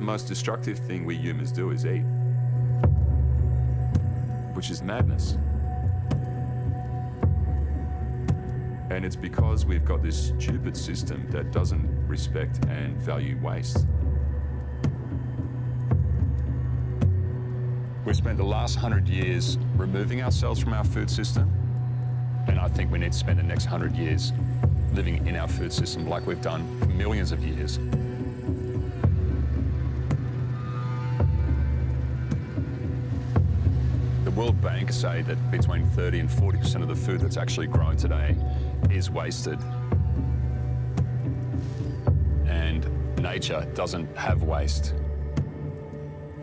most destructive thing we humans do is eat, which is madness. And it's because we've got this stupid system that doesn't respect and value waste. We've spent the last 100 years removing ourselves from our food system, and I think we need to spend the next 100 years living in our food system like we've done for millions of years. The World Bank say that between 30 and 40% of the food that's actually grown today is wasted. And nature doesn't have waste.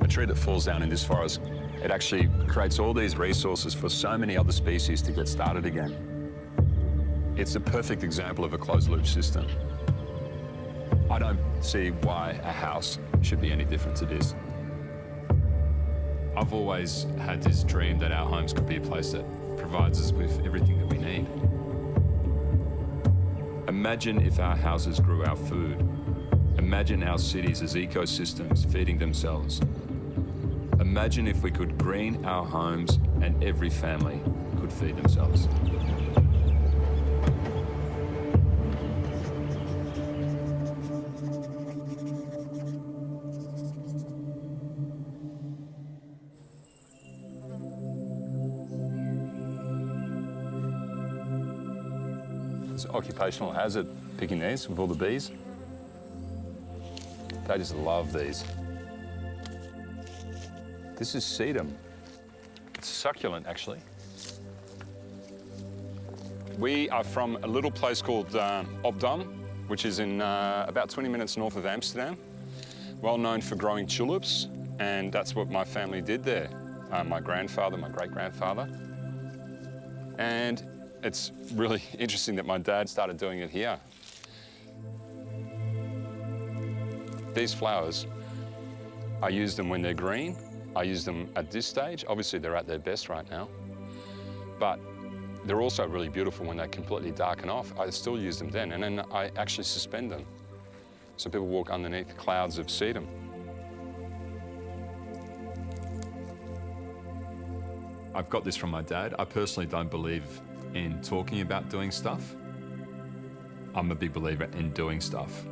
A tree that falls down in this forest, it actually creates all these resources for so many other species to get started again. It's a perfect example of a closed-loop system. I don't see why a house should be any different to this. I've always had this dream that our homes could be a place that provides us with everything that we need. Imagine if our houses grew our food. Imagine our cities as ecosystems feeding themselves. Imagine if we could green our homes and every family could feed themselves. It's an occupational hazard picking these with all the bees. They just love these. This is sedum. It's succulent, actually. We are from a little place called Obdam, which is in about 20 minutes north of Amsterdam. Well known for growing tulips, and that's what my family did there. My grandfather, my great-grandfather. And it's really interesting that my dad started doing it here. These flowers, I use them when they're green. I use them at this stage. Obviously, they're at their best right now. But they're also really beautiful when they completely darken off. I still use them then, and then I actually suspend them. So people walk underneath clouds of sedum. I've got this from my dad. I personally don't believe in talking about doing stuff. I'm a big believer in doing stuff.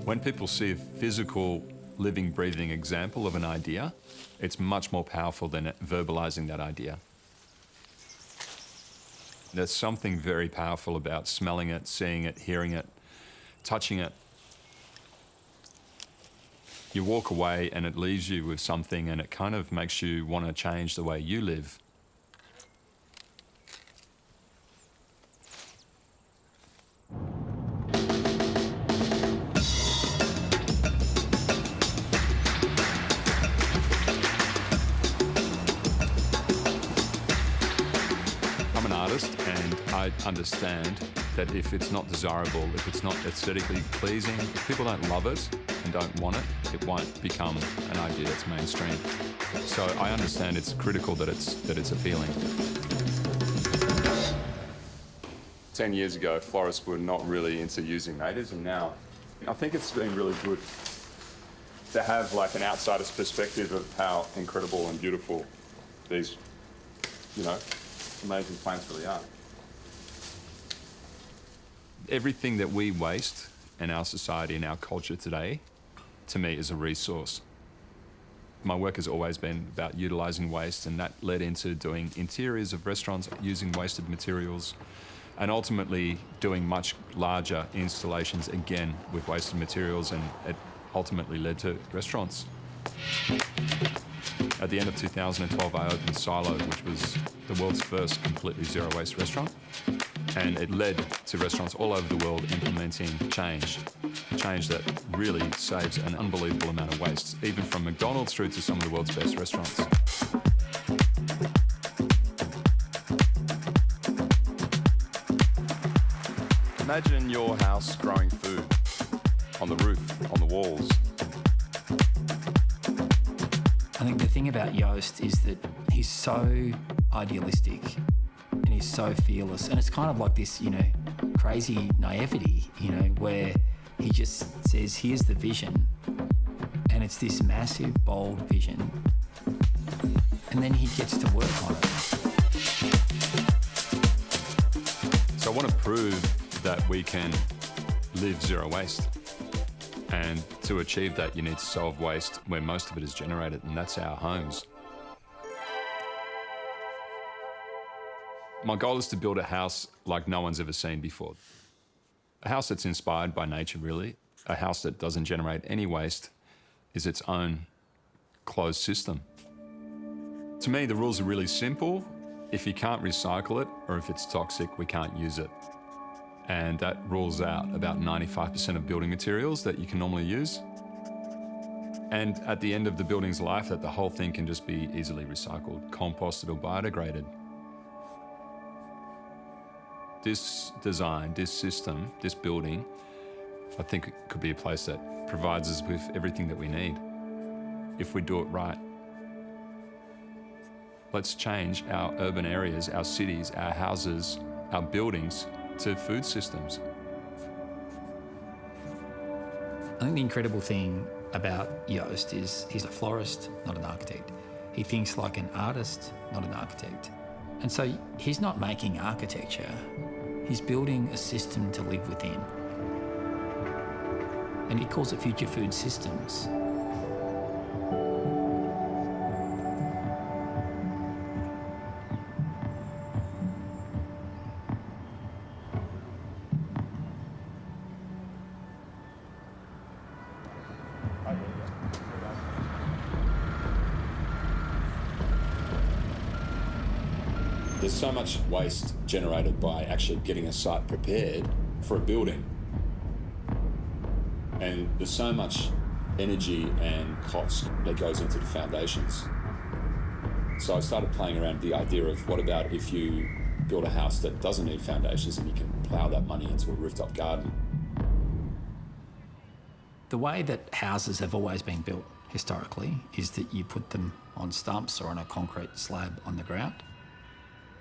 When people see a physical, living, breathing example of an idea, it's much more powerful than verbalizing that idea. There's something very powerful about smelling it, seeing it, hearing it, touching it. You walk away and it leaves you with something, and it kind of makes you want to change the way you live. I'm an artist, and I understand that if it's not desirable, if it's not aesthetically pleasing, if people don't love it and don't want it, it won't become an idea that's mainstream. So I understand it's critical that it's appealing. 10 years ago, florists were not really into using natives, and now I think it's been really good to have like an outsider's perspective of how incredible and beautiful these, amazing plants really are. Everything that we waste in our society, in our culture today, to me is a resource. My work has always been about utilising waste, and that led into doing interiors of restaurants using wasted materials, and ultimately doing much larger installations again with wasted materials, and it ultimately led to restaurants. At the end of 2012, I opened Silo, which was the world's first completely zero-waste restaurant. And it led to restaurants all over the world implementing change that really saves an unbelievable amount of waste, even from McDonald's through to some of the world's best restaurants. Imagine your house growing food on the roof, on the walls. I think the thing about Joost is that he's so idealistic, and he's so fearless. And it's kind of like this, crazy naivety, where he just says, here's the vision. And it's this massive, bold vision. And then he gets to work on it. So I want to prove that we can live zero waste. And to achieve that, you need to solve waste where most of it is generated, and that's our homes. My goal is to build a house like no one's ever seen before. A house that's inspired by nature, really. A house that doesn't generate any waste, is its own closed system. To me, the rules are really simple. If you can't recycle it, or if it's toxic, we can't use it. And that rules out about 95% of building materials that you can normally use. And at the end of the building's life, that the whole thing can just be easily recycled, composted or biodegraded. This design, this system, this building, I think it could be a place that provides us with everything that we need, if we do it right. Let's change our urban areas, our cities, our houses, our buildings to food systems. I think the incredible thing about Joost is he's a florist, not an architect. He thinks like an artist, not an architect. And so he's not making architecture, he's building a system to live within. And he calls it future food systems. There's so much waste generated by actually getting a site prepared for a building. And there's so much energy and cost that goes into the foundations. So I started playing around with the idea of what about if you build a house that doesn't need foundations and you can plough that money into a rooftop garden. The way that houses have always been built historically is that you put them on stumps or on a concrete slab on the ground.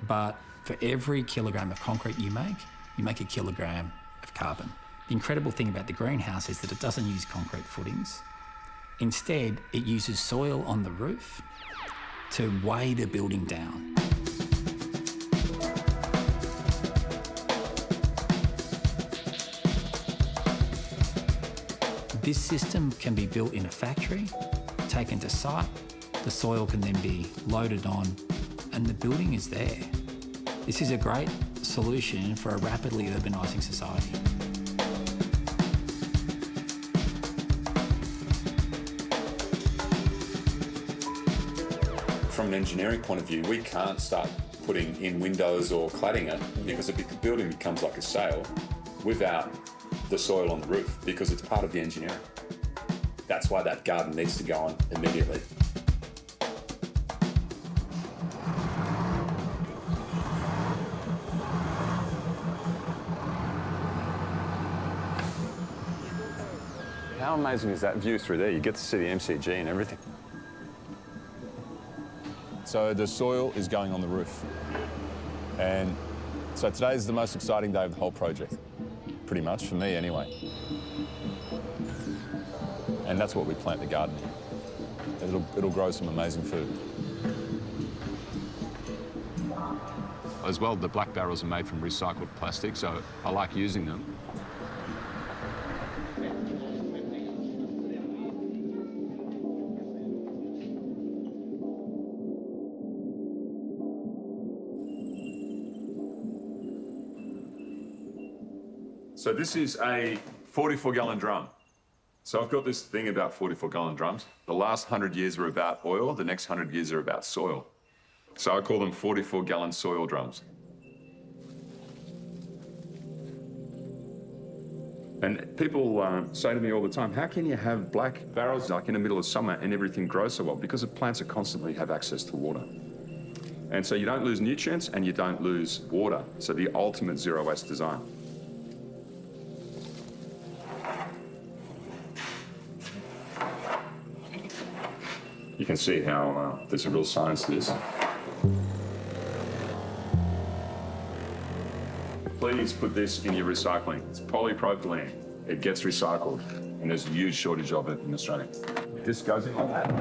But for every kilogram of concrete you make a kilogram of carbon. The incredible thing about the greenhouse is that it doesn't use concrete footings. Instead, it uses soil on the roof to weigh the building down. This system can be built in a factory, taken to site, the soil can then be loaded on, and the building is there. This is a great solution for a rapidly urbanising society. From an engineering point of view, we can't start putting in windows or cladding it because the building becomes like a sail without the soil on the roof, because it's part of the engineering. That's why that garden needs to go on immediately. How amazing is that view through there? You get to see the MCG and everything. So the soil is going on the roof. And so today is the most exciting day of the whole project, pretty much, for me anyway. And that's what we plant the garden in. It'll grow some amazing food. As well, the black barrels are made from recycled plastic, so I like using them. So this is a 44-gallon drum. So I've got this thing about 44-gallon drums. The last 100 years were about oil, the next 100 years are about soil. So I call them 44-gallon soil drums. And people say to me all the time, how can you have black barrels like in the middle of summer and everything grows so well? Because the plants are constantly have access to water. And so you don't lose nutrients and you don't lose water. So the ultimate zero waste design. You can see how there's a real science to this. please put this in your recycling. It's polypropylene. It gets recycled, and there's a huge shortage of it in Australia. This goes in like that.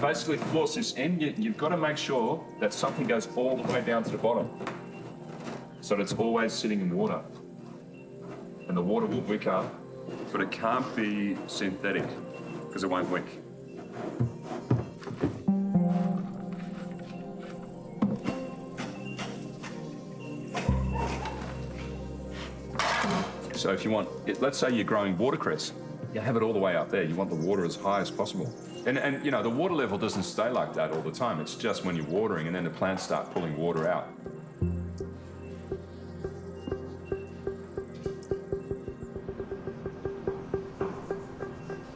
Basically, force this in. You've got to make sure that something goes all the way down to the bottom, so that it's always sitting in water. And the water will wick up, but it can't be synthetic because it won't wick. So if you want, let's say you're growing watercress, you have it all the way up there. You want the water as high as possible. And you know, the water level doesn't stay like that all the time. It's just when you're watering and then the plants start pulling water out.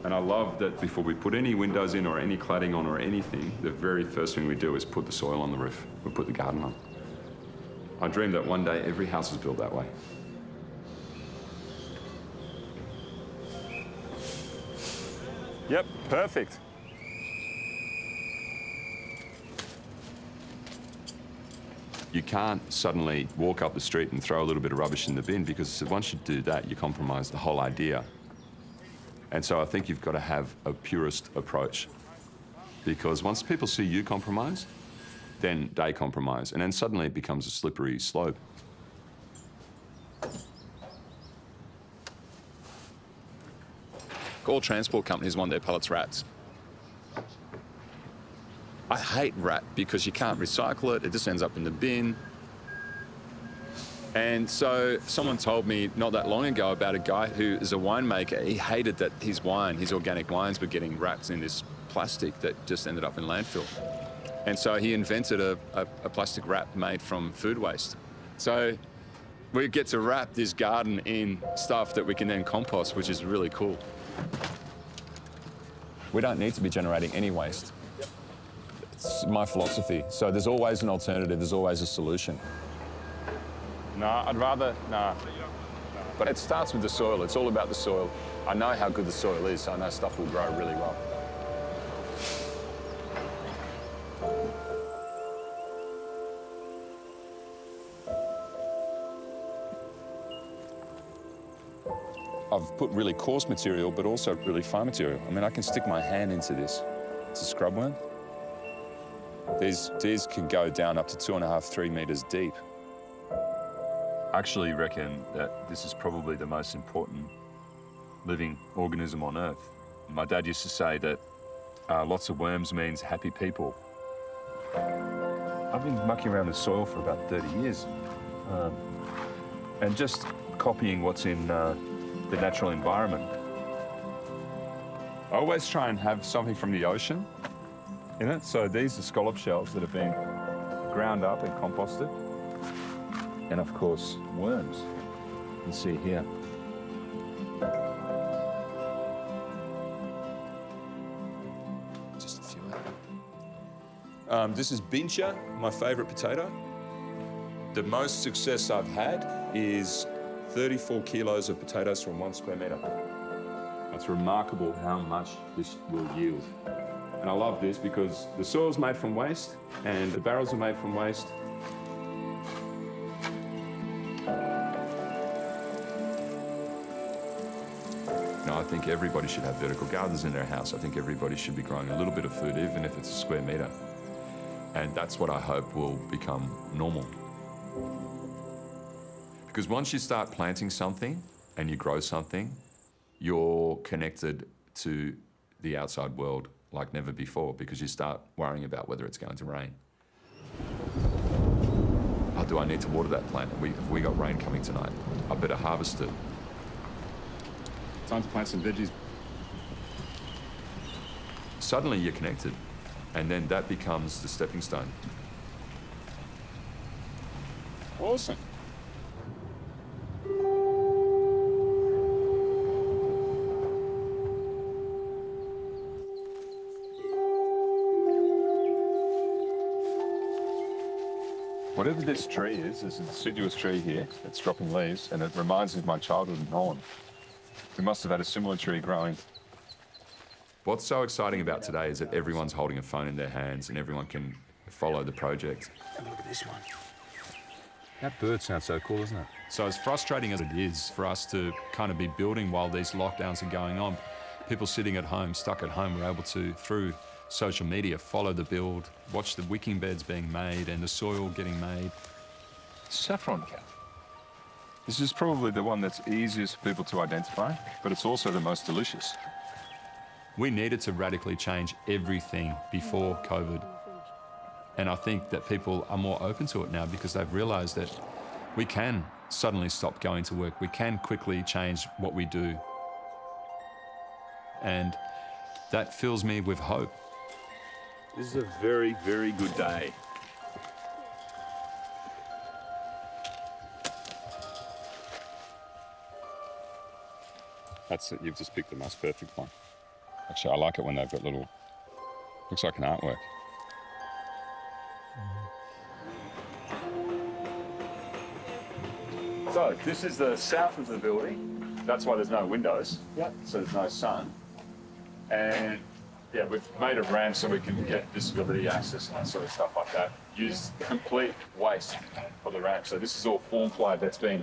And I love that before we put any windows in or any cladding on or anything, the very first thing we do is put the soil on the roof. We put the garden on. I dream that one day every house is built that way. Yep, perfect. You can't suddenly walk up the street and throw a little bit of rubbish in the bin, because once you do that, you compromise the whole idea. And so I think you've got to have a purist approach, because once people see you compromise, then they compromise, and then suddenly it becomes a slippery slope. All transport companies want their pallets wrapped. I hate wrap because you can't recycle it. It just ends up in the bin. And so someone told me not that long ago about a guy who is a winemaker. He hated that his wine, his organic wines, were getting wrapped in this plastic that just ended up in landfill. And so he invented a plastic wrap made from food waste. So we get to wrap this garden in stuff that we can then compost, which is really cool. We don't need to be generating any waste. It's my philosophy. So there's always an alternative, there's always a solution. No, I'd rather, no. But it starts with the soil. It's all about the soil. I know how good the soil is, so I know stuff will grow really well. I've put really coarse material, but also really fine material. I mean, I can stick my hand into this. It's a scrub worm. These can go down up to 2.5, 3 meters deep. I actually reckon that this is probably the most important living organism on Earth. My dad used to say that lots of worms means happy people. I've been mucking around the soil for about 30 years and just copying what's in the natural environment. I always try and have something from the ocean in it. So these are scallop shells that have been ground up and composted. And of course, worms. You can see here. Just a few. This is bincha, my favorite potato. The most success I've had is 34 kilos of potatoes from 1 square metre. It's remarkable how much this will yield. And I love this because the soil's made from waste and the barrels are made from waste. No, I think everybody should have vertical gardens in their house. I think everybody should be growing a little bit of food, even if it's a square metre. And that's what I hope will become normal. Because once you start planting something and you grow something, you're connected to the outside world like never before, because you start worrying about whether it's going to rain. Oh, do I need to water that plant? Have we got rain coming tonight? I better harvest it. Time to plant some veggies. Suddenly you're connected, and then that becomes the stepping stone. Awesome. Whatever this tree is a deciduous tree here. It's dropping leaves, and it reminds me of my childhood in Holland. We must have had a similar tree growing. What's so exciting about today is that everyone's holding a phone in their hands and everyone can follow the project. And look at this one. That bird sounds so cool, isn't it? So as frustrating as it is for us to kind of be building while these lockdowns are going on, people sitting at home, stuck at home, were able to, through social media, follow the build, watch the wicking beds being made and the soil getting made. Saffron cow. This is probably the one that's easiest for people to identify, but it's also the most delicious. We needed to radically change everything before COVID. And I think that people are more open to it now because they've realised that we can suddenly stop going to work. We can quickly change what we do. And that fills me with hope. This is a very, very good day. That's it. You've just picked the most perfect one. Actually, I like it when they've got little, looks like an artwork. So this is the south of the building. That's why there's no windows. Yep. So there's no sun. And yeah, we've made a ramp so we can get visibility access and that sort of stuff like that. Use complete waste for the ramp. So this is all form ply that's been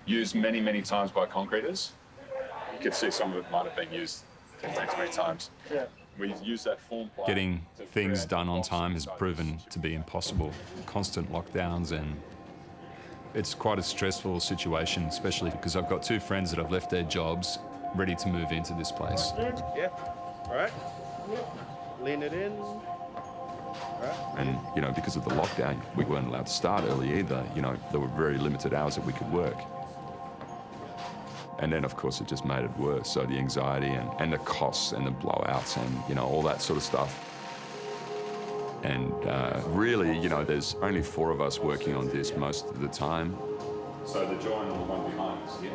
used many, many times by concreters. You can see some of it might have been used many times. Yeah. We use that form ply. Getting things done on time has proven to be impossible. Constant lockdowns, and it's quite a stressful situation, especially because I've got two friends that have left their jobs ready to move into this place. Yeah. All right. Lean it in. All right. And, you know, because of the lockdown, we weren't allowed to start early either. You know, there were very limited hours that we could work. And then, of course, it just made it worse. So the anxiety and the costs and the blowouts and, you know, all that sort of stuff. And really, you know, there's only 4 of us working on this most of the time. So the join on the one behind us here.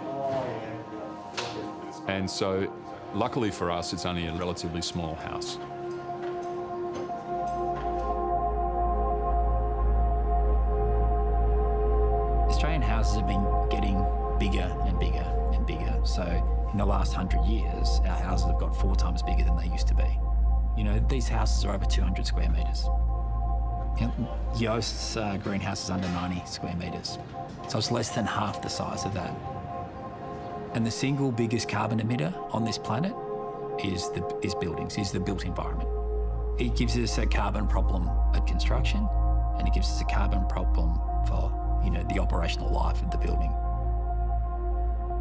And so, luckily for us, it's only a relatively small house. Australian houses have been getting bigger and bigger and bigger. So in the last 100 years, our houses have got 4 times bigger than they used to be. You know, these houses are over 200 square metres. Joost's greenhouse is under 90 square metres. So it's less than half the size of that. And the single biggest carbon emitter on this planet is buildings, is the built environment. It gives us a carbon problem at construction, and it gives us a carbon problem for, you know, the operational life of the building.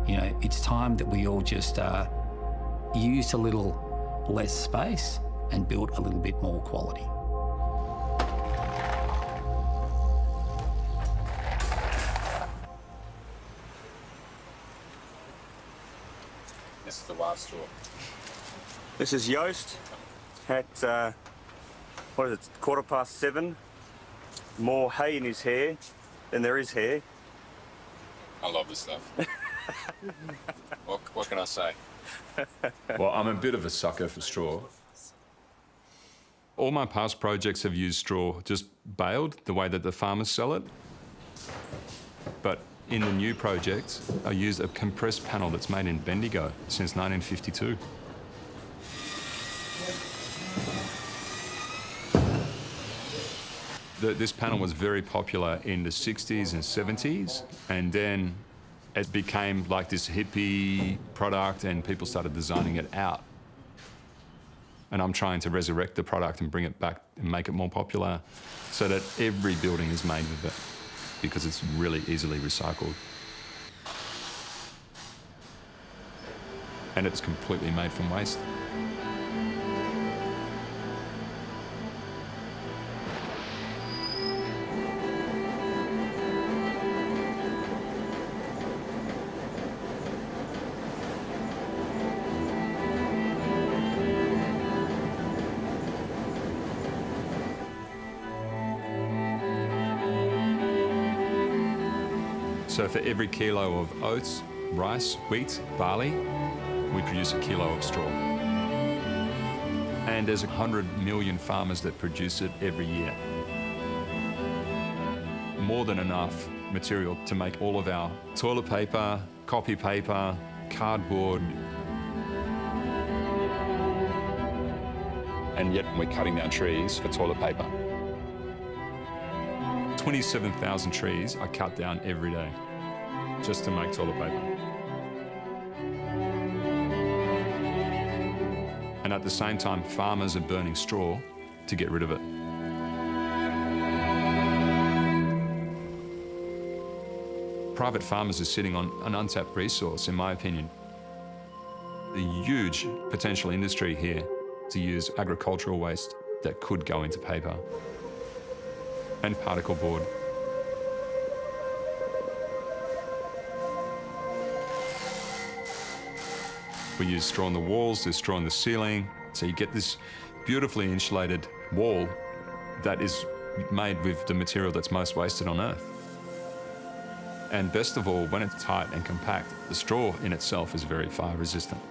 You know, it's time that we all just used a little less space and built a little bit more quality. This is the last straw. This is Joost at, what is it, 7:15. More hay in his hair than there is hair. I love this stuff. What can I say? Well, I'm a bit of a sucker for straw. All my past projects have used straw, just baled, the way that the farmers sell it. But in the new project, I used a compressed panel that's made in Bendigo since 1952. This panel was very popular in the 60s and 70s, and then it became like this hippie product and people started designing it out. And I'm trying to resurrect the product and bring it back and make it more popular so that every building is made with it, because it's really easily recycled. And it's completely made from waste. So for every kilo of oats, rice, wheat, barley, we produce a kilo of straw. And there's 100 million farmers that produce it every year. More than enough material to make all of our toilet paper, copy paper, cardboard. And yet we're cutting down trees for toilet paper. 27,000 trees are cut down every day just to make toilet paper. And at the same time, farmers are burning straw to get rid of it. Private farmers are sitting on an untapped resource, in my opinion. A huge potential industry here to use agricultural waste that could go into paper and particle board. We use straw on the walls, there's straw on the ceiling, so you get this beautifully insulated wall that is made with the material that's most wasted on Earth. And best of all, when it's tight and compact, the straw in itself is very fire resistant,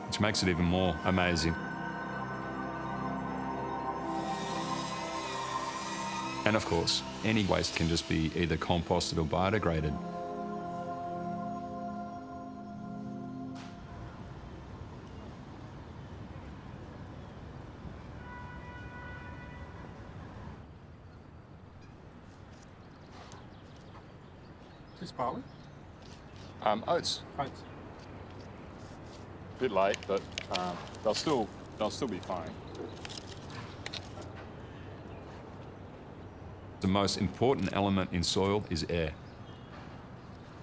which makes it even more amazing. And of course, any waste can just be either composted or biodegraded. Is this barley? Oats. Oats. Bit late, but they'll still be fine. The most important element in soil is air.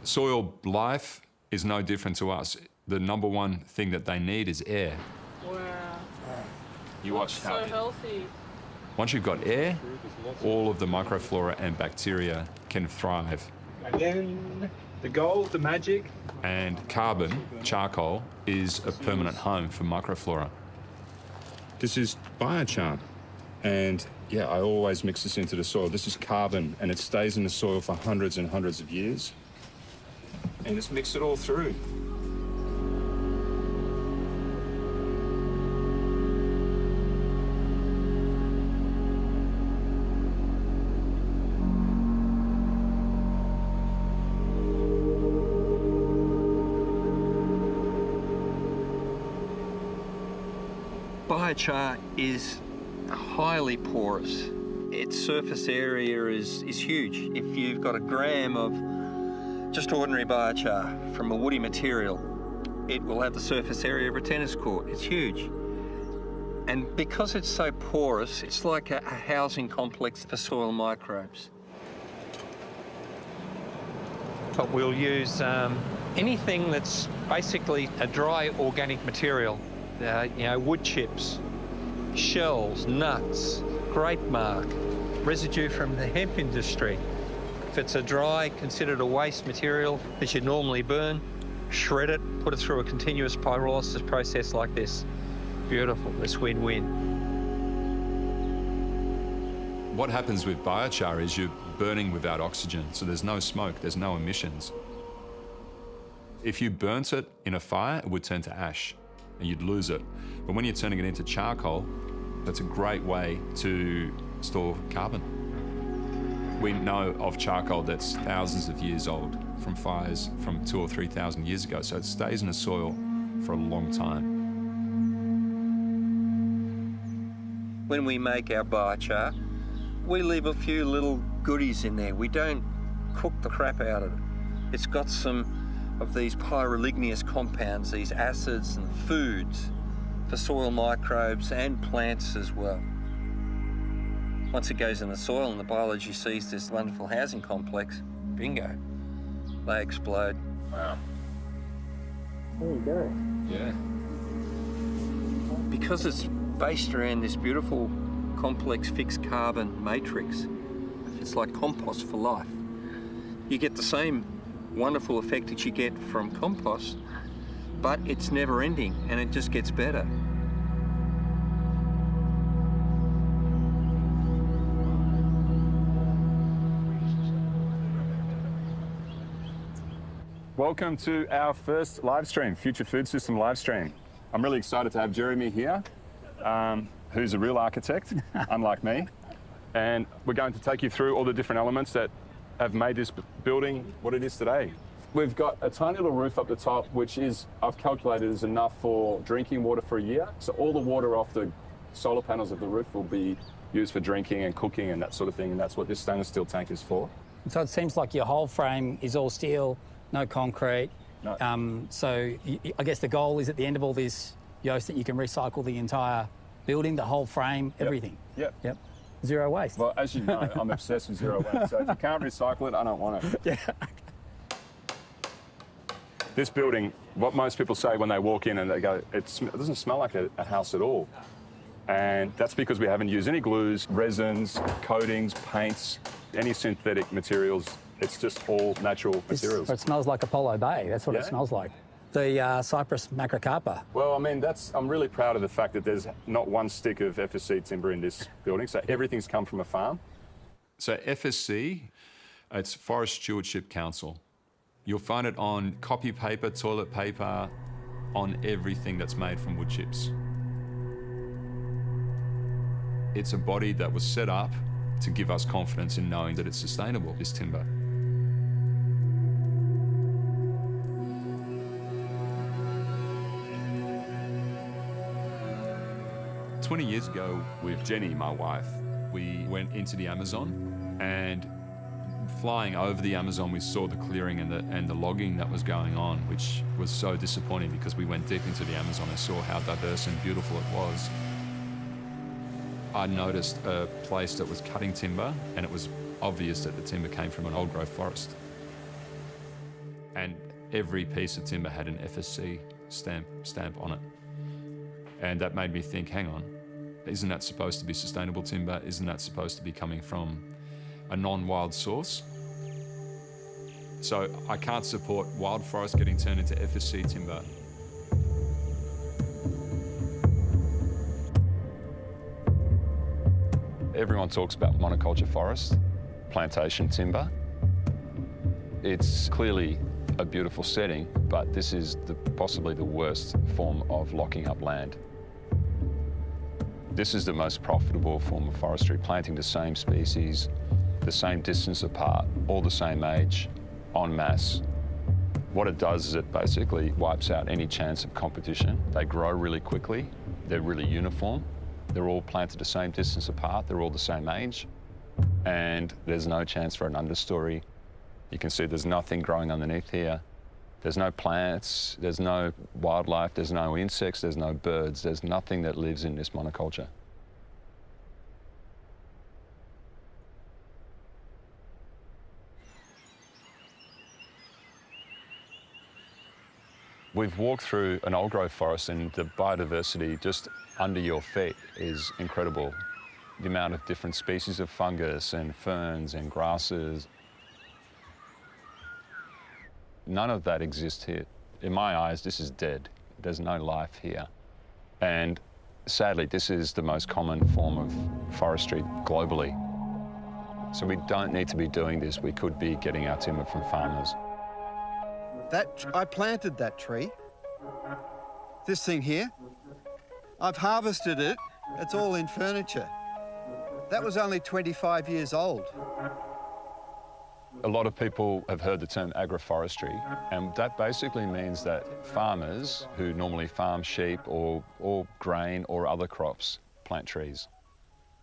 Soil life is no different to us. The number one thing that they need is air. Wow. You watch So healthy. Once you've got air, all of the microflora and bacteria can thrive. And then the gold, the magic. And carbon, charcoal, is a permanent home for microflora. This is biochar. And yeah, I always mix this into the soil. This is carbon, and it stays in the soil for hundreds and hundreds of years. And just mix it all through. Biochar is highly porous. Its surface area is huge. If you've got a gram of just ordinary biochar from a woody material, it will have the surface area of a tennis court. It's huge. And because it's so porous, it's like a housing complex for soil microbes. But we'll use anything that's basically a dry organic material, wood chips, shells, nuts, grape mark, residue from the hemp industry. If it's a dry, considered a waste material that you normally burn, shred it, put it through a continuous pyrolysis process like this. Beautiful, it's win-win. What happens with biochar is you're burning without oxygen, so there's no smoke, there's no emissions. If you burnt it in a fire, it would turn to ash and you'd lose it. But when you're turning it into charcoal, that's a great way to store carbon. We know of charcoal that's thousands of years old from fires from 2,000 or 3,000 years ago, so it stays in the soil for a long time. When we make our biochar, we leave a few little goodies in there. We don't cook the crap out of it. It's got some of these pyroligneous compounds, these acids and foods for soil microbes and plants as well. Once it goes in the soil and the biology sees this wonderful housing complex, bingo, they explode. Wow. There you go. Yeah. Because it's based around this beautiful complex fixed carbon matrix, it's like compost for life. You get the same wonderful effect that you get from compost, but it's never ending and it just gets better. Welcome to our first live stream, Future Food System live stream. I'm really excited to have Jeremy here, who's a real architect, unlike me. And we're going to take you through all the different elements that have made this building what it is today. We've got a tiny little roof up the top, which is, I've calculated, is enough for drinking water for a year. So all the water off the solar panels of the roof will be used for drinking and cooking and that sort of thing, and that's what this stainless steel tank is for. So it seems like your whole frame is all steel, no concrete. No. I guess the goal is at the end of all this, Joost, that you can recycle the entire building, the whole frame, everything. Yep. Zero waste. Well, as you know, I'm obsessed with zero waste. So if you can't recycle it, I don't want it. Yeah. This building, what most people say when they walk in and they go, it doesn't smell like a house at all. And that's because we haven't used any glues, resins, coatings, paints, any synthetic materials. It's just all natural materials. It smells like Apollo Bay. That's what it Yeah. smells like. The Cypress macrocarpa. Well, I mean, I'm really proud of the fact that there's not one stick of FSC timber in this building. So everything's come from a farm. So FSC, it's Forest Stewardship Council. You'll find it on copy paper, toilet paper, on everything that's made from wood chips. It's a body that was set up to give us confidence in knowing that it's sustainable, this timber. "20 years ago, with Jenny, my wife, we went into the Amazon, and flying over the Amazon, we saw the clearing and the logging that was going on, which was so disappointing because we went deep into the Amazon and saw how diverse and beautiful it was. I noticed a place that was cutting timber, and it was obvious that the timber came from an old growth forest. And every piece of timber had an FSC stamp on it. And that made me think, hang on, isn't that supposed to be sustainable timber? Isn't that supposed to be coming from a non-wild source? So I can't support wild forest getting turned into FSC timber. Everyone talks about monoculture forest, plantation timber. It's clearly a beautiful setting, but this is possibly the worst form of locking up land. This is the most profitable form of forestry, planting the same species, the same distance apart, all the same age, en masse. What it does is it basically wipes out any chance of competition. They grow really quickly, they're really uniform, they're all planted the same distance apart, they're all the same age, and there's no chance for an understory. You can see there's nothing growing underneath here. There's no plants, there's no wildlife, there's no insects, there's no birds, there's nothing that lives in this monoculture. We've walked through an old growth forest, and the biodiversity just under your feet is incredible. The amount of different species of fungus and ferns and grasses. None of that exists here. In my eyes, this is dead. There's no life here. And sadly, this is the most common form of forestry globally. So we don't need to be doing this. We could be getting our timber from farmers. I planted that tree. This thing here, I've harvested it. It's all in furniture. That was only 25 years old. A lot of people have heard the term agroforestry, and that basically means that farmers who normally farm sheep or grain or other crops plant trees.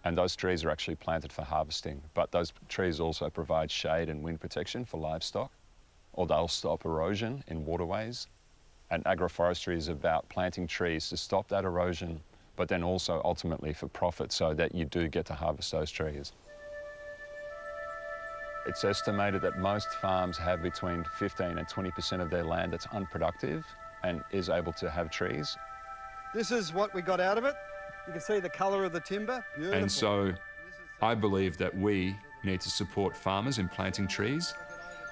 And those trees are actually planted for harvesting, but those trees also provide shade and wind protection for livestock, or they'll stop erosion in waterways. And agroforestry is about planting trees to stop that erosion, but then also ultimately for profit, so that you do get to harvest those trees. It's estimated that most farms have between 15 and 20% of their land that's unproductive and is able to have trees. This is what we got out of it. You can see the colour of the timber. Beautiful. And so I believe that we need to support farmers in planting trees,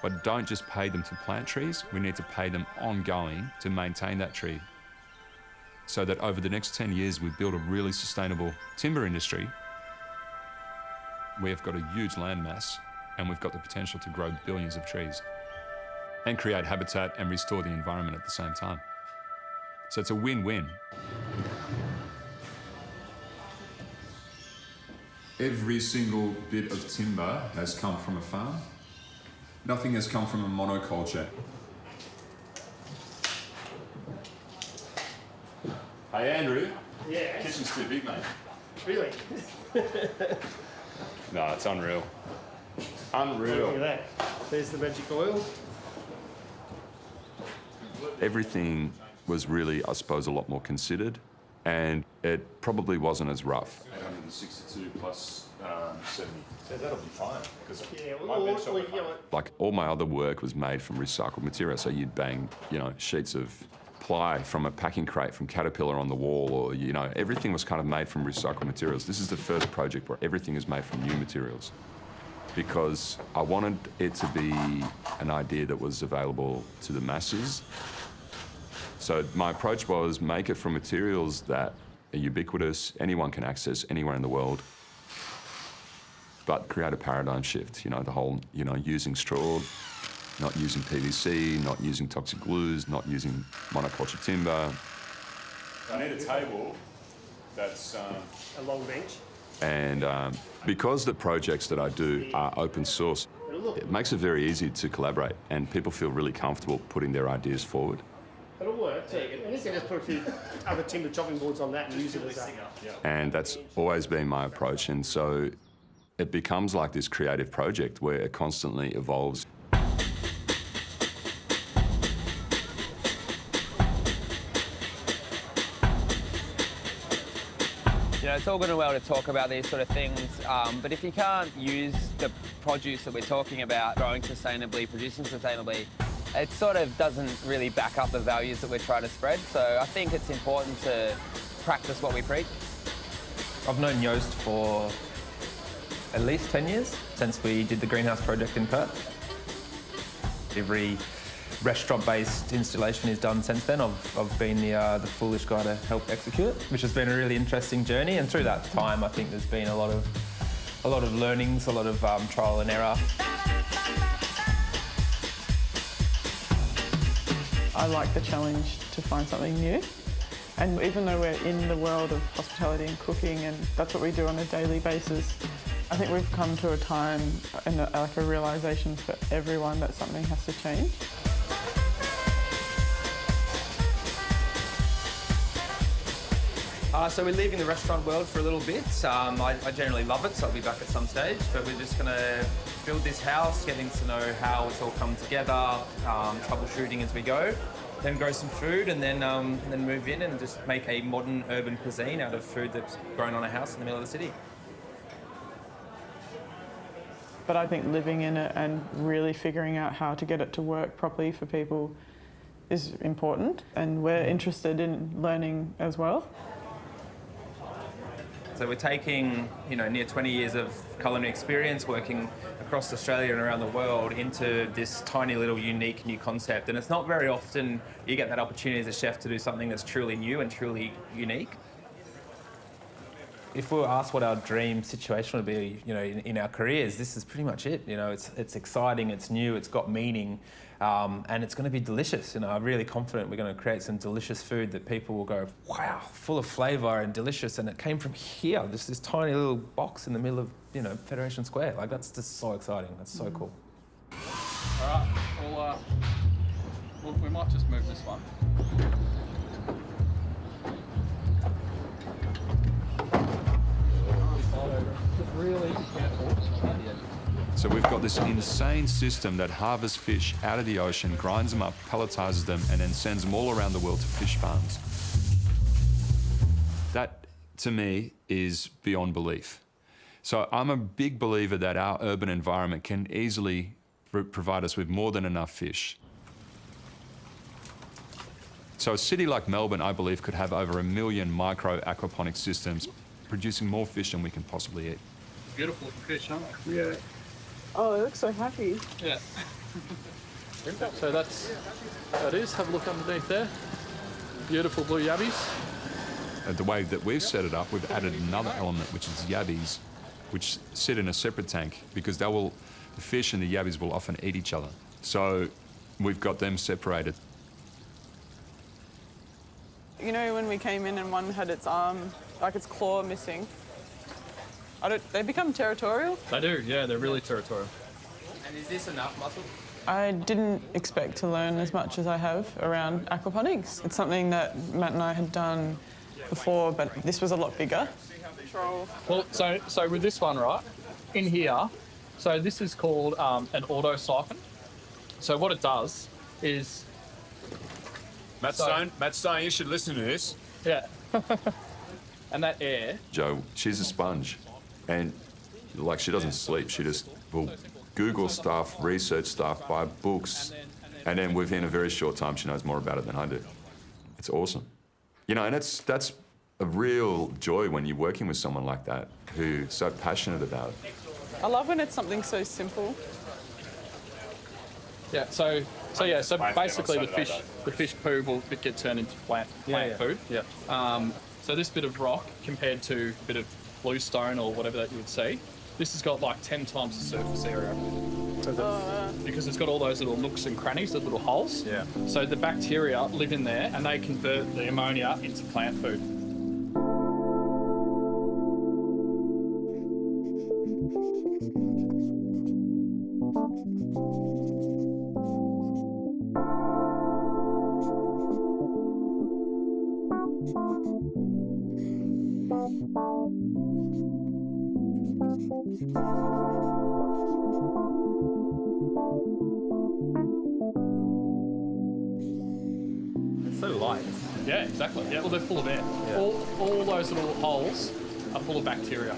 but don't just pay them to plant trees. We need to pay them ongoing to maintain that tree, so that over the next 10 years we build a really sustainable timber industry. We have got a huge land mass, and we've got the potential to grow billions of trees and create habitat and restore the environment at the same time. So it's a win-win. Every single bit of timber has come from a farm. Nothing has come from a monoculture. Hey, Andrew. Yeah. Kitchen's too big, mate. Really? No, it's unreal. Look Unreal. at that. There's the magic oil. Everything was really, I suppose, a lot more considered, and it probably wasn't as rough. 862 plus 70. So that'll be fine. Yeah, Like all my other work was made from recycled material, so you'd bang, you know, sheets of ply from a packing crate from Caterpillar on the wall, or, you know, everything was kind of made from recycled materials. This is the first project where everything is made from new materials, because I wanted it to be an idea that was available to the masses. So my approach was make it from materials that are ubiquitous, anyone can access anywhere in the world, but create a paradigm shift, you know, the whole, you know, using straw, not using PVC, not using toxic glues, not using monoculture timber. I need a table that's... a long bench. And because the projects that I do are open source, it makes it very easy to collaborate, and people feel really comfortable putting their ideas forward. It'll work. So, and you can just put a few other timber chopping boards on that and use it as that. And that's always been my approach, and so it becomes like this creative project where it constantly evolves. You know, it's all good and well to talk about these sort of things, but if you can't use the produce that we're talking about, growing sustainably, producing sustainably, it sort of doesn't really back up the values that we're trying to spread. So I think it's important to practice what we preach. I've known Joost for at least 10 years, since we did the greenhouse project in Perth. Every restaurant-based installation is done since then. I've been the foolish guy to help execute it, which has been a really interesting journey. And through that time, I think there's been a lot of learnings, a lot of trial and error. I like the challenge to find something new. And even though we're in the world of hospitality and cooking, and that's what we do on a daily basis, I think we've come to a time and like a realisation for everyone that something has to change. So we're leaving the restaurant world for a little bit. I generally love it, so I'll be back at some stage. But we're just going to build this house, getting to know how it's all come together, troubleshooting as we go, then grow some food, and then move in and just make a modern urban cuisine out of food that's grown on a house in the middle of the city. But I think living in it and really figuring out how to get it to work properly for people is important, and we're interested in learning as well. So we're taking, you know, near 20 years of culinary experience working across Australia and around the world into this tiny little unique new concept. And it's not very often you get that opportunity as a chef to do something that's truly new and truly unique. If we were asked what our dream situation would be, you know, in our careers, this is pretty much it. You know, it's exciting, it's new, it's got meaning, and it's going to be delicious. You know, I'm really confident we're going to create some delicious food that people will go, wow, full of flavour and delicious, and it came from here, this tiny little box in the middle of, you know, Federation Square. Like, that's just so exciting. That's so cool. All right, well, we might just move this one. Really careful. So we've got this insane system that harvests fish out of the ocean, grinds them up, pelletizes them, and then sends them all around the world to fish farms. That, to me, is beyond belief. So I'm a big believer that our urban environment can easily provide us with more than enough fish. So a city like Melbourne, I believe, could have over 1 million micro aquaponic systems producing more fish than we can possibly eat. Beautiful fish, aren't they? Yeah. Oh, they look so happy. Yeah. So that is. Have a look underneath there. Beautiful blue yabbies. The way that we've set it up, we've added another element, which is yabbies, which sit in a separate tank because the fish and the yabbies will often eat each other. So we've got them separated. You know, when we came in and one had its arm, like its claw missing, they become territorial. They do, yeah, they're really territorial. And is this enough muscle? I didn't expect to learn as much as I have around aquaponics. It's something that Matt and I had done before, but this was a lot bigger. control? Well, so with this one, right, in here, so this is called an auto siphon. So what it does is... Matt Stone, you should listen to this. Yeah. And that air... Joe, she's a sponge. And, like, she doesn't sleep. She just will Google stuff, research stuff, buy books, and then within a very short time, she knows more about it than I do. It's awesome. You know, and that's a real joy when you're working with someone like that who's so passionate about it. I love when it's something so simple. Yeah, so basically the fish poo will get turned into plant food. Yeah. So this bit of rock compared to a bit of bluestone or whatever that you would see, this has got like 10 times the surface area. Because it's got all those little nooks and crannies, the little holes. Yeah. So the bacteria live in there and they convert the ammonia into plant food. It's so light. Yeah, exactly. Yeah, well, they're full of air. Yeah. All those little holes are full of bacteria.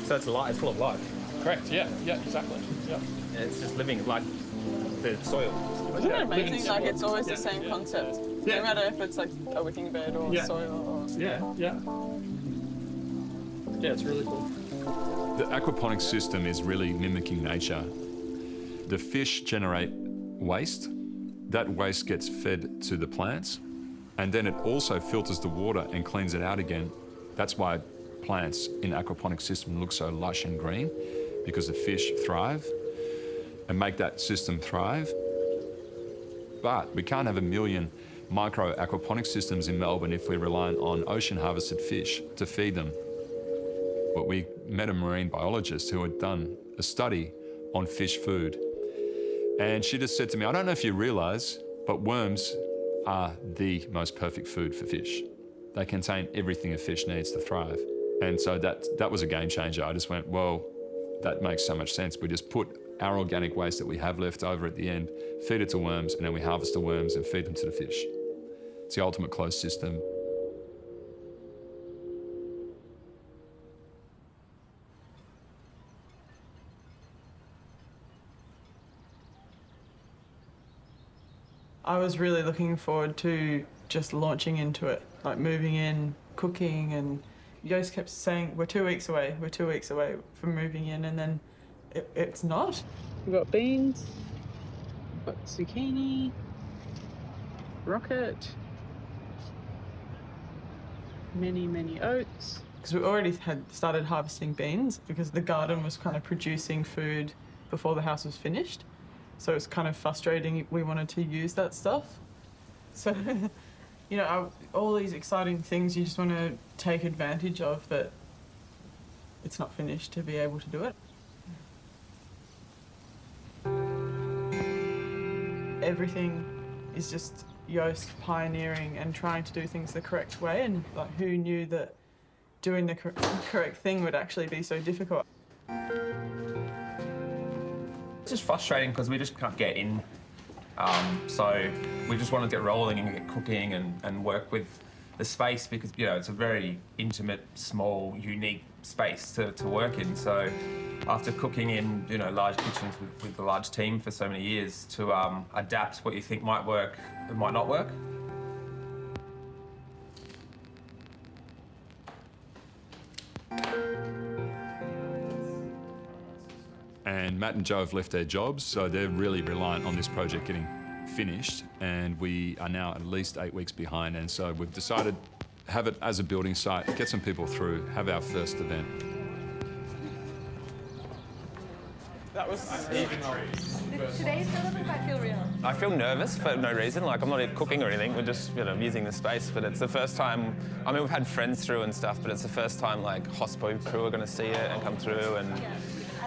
So it's light. It's full of life. Correct. Yeah. Yeah. Exactly. Yeah. It's just living like the soil. Isn't it amazing? Like it's always the same concept. Yeah. No matter if it's like a wicking bed or soil or... Yeah. Yeah, it's really cool. The aquaponics system is really mimicking nature. The fish generate waste. That waste gets fed to the plants, and then it also filters the water and cleans it out again. That's why plants in aquaponics system look so lush and green, because the fish thrive and make that system thrive. But we can't have 1 million micro aquaponics systems in Melbourne if we're relying on ocean harvested fish to feed them. But we met a marine biologist who had done a study on fish food. And she just said to me, I don't know if you realise, but worms are the most perfect food for fish. They contain everything a fish needs to thrive. And so that was a game changer. I just went, well, that makes so much sense. We just put our organic waste that we have left over at the end, feed it to worms, and then we harvest the worms and feed them to the fish. It's the ultimate closed system. I was really looking forward to just launching into it, like moving in, cooking, and Joost kept saying, we're 2 weeks away from moving in, and then it's not. We've got beans, we've got zucchini, rocket, many oats. Because we already had started harvesting beans because the garden was kind of producing food before the house was finished. So it's kind of frustrating. We wanted to use that stuff. So, you know, all these exciting things you just want to take advantage of, but it's not finished to be able to do it. Everything is just Joost pioneering and trying to do things the correct way, and like who knew that doing the correct thing would actually be so difficult. It's just frustrating because we just can't get in. So we just want to get rolling and get cooking and work with the space because, you know, it's a very intimate, small, unique space to work in. So after cooking in, you know, large kitchens with a large team for so many years, to adapt what you think might work and might not work. And Matt and Joe have left their jobs, so they're really reliant on this project getting finished, and we are now at least 8 weeks behind, and so we've decided to have it as a building site, get some people through, have our first event. That was Today's relevant, I feel real. I feel nervous for no reason. Like, I'm not cooking or anything. We're just, you know, using the space. But it's the first time. I mean, we've had friends through and stuff, but it's the first time like hospo crew are going to see it and come through. And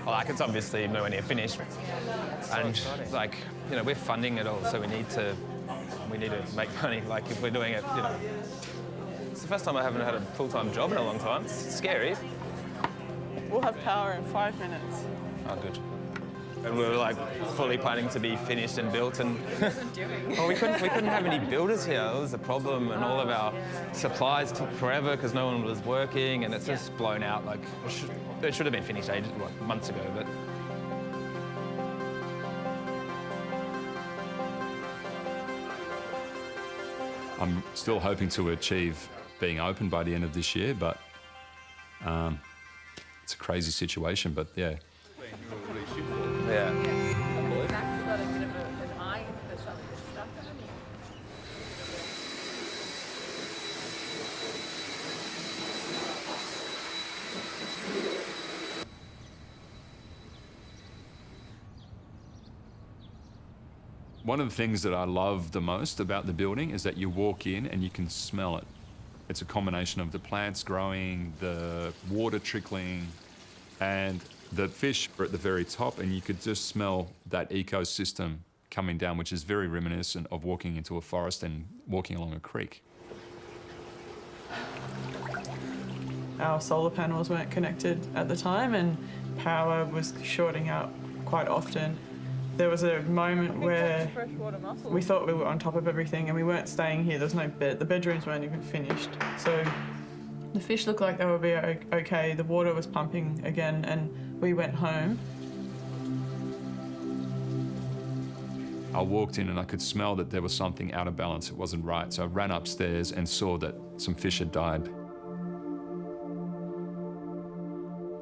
like, it's obviously nowhere near finished. And like, you know, we're funding it all, so we need to make money. Like, if we're doing it, you know. It's the first time I haven't had a full-time job in a long time. It's scary. We'll have power in 5 minutes. Oh, good. And we were like fully planning to be finished and built, and well, we couldn't have any builders here. That was the problem, and all of our supplies took forever because no one was working, and it's just blown out. Like it should have been finished months ago, but. I'm still hoping to achieve being open by the end of this year, but it's a crazy situation, but yeah. Yeah. Zach's got a bit of an eye for some of this stuff, hasn't he? One of the things that I love the most about the building is that you walk in and you can smell it. It's a combination of the plants growing, the water trickling, and the fish are at the very top, and you could just smell that ecosystem coming down, which is very reminiscent of walking into a forest and walking along a creek. Our solar panels weren't connected at the time and power was shorting out quite often. There was a moment where we thought we were on top of everything and we weren't staying here. There was no bed. The bedrooms weren't even finished. So the fish looked like they would be okay. The water was pumping again and we went home. I walked in and I could smell that there was something out of balance. It wasn't right. So I ran upstairs and saw that some fish had died.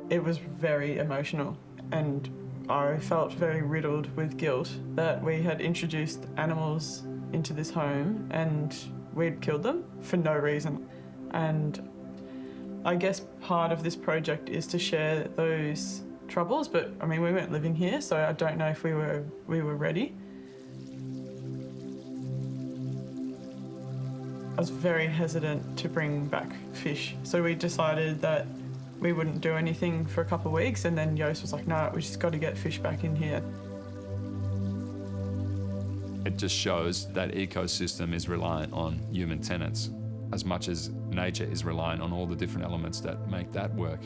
It was very emotional and I felt very riddled with guilt that we had introduced animals into this home and we'd killed them for no reason. And I guess part of this project is to share those troubles, but I mean, we weren't living here, so I don't know if we were ready. I was very hesitant to bring back fish, so we decided that we wouldn't do anything for a couple of weeks, and then Joost was like, no, we just got to get fish back in here. It just shows that ecosystem is reliant on human tenants as much as nature is reliant on all the different elements that make that work.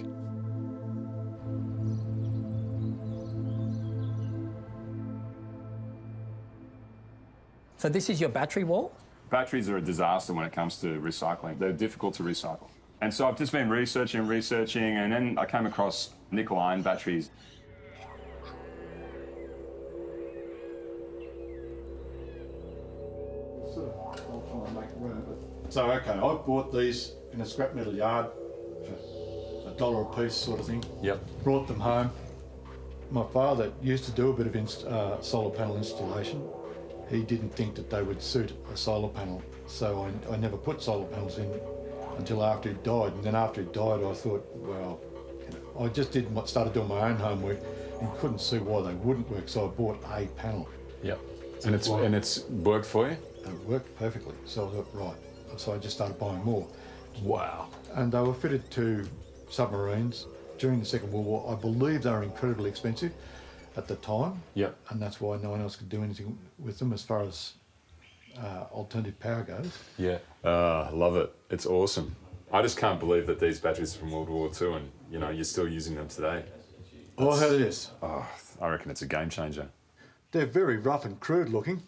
So this is your battery wall? Batteries are a disaster when it comes to recycling. They're difficult to recycle. And so I've just been researching, and then I came across nickel-iron batteries. So, okay, I bought these in a scrap metal yard for $1 a piece sort of thing. Yep. Brought them home. My father used to do a bit of solar panel installation. He didn't think that they would suit a solar panel, so I never put solar panels in until after he died. And then after he died, I thought, well, I just started doing my own homework and couldn't see why they wouldn't work, so I bought a panel. Yep. And it's worked for you? And it worked perfectly, so I thought, right. So I just started buying more. Wow. And they were fitted to submarines during the Second World War. I believe they were incredibly expensive at the time. Yep. And that's why no one else could do anything with them as far as alternative power goes. Yeah. Love it. It's awesome. I just can't believe that these batteries are from World War II and, you know, you're still using them today. Oh, how it is. Oh, I reckon it's a game changer. They're very rough and crude looking.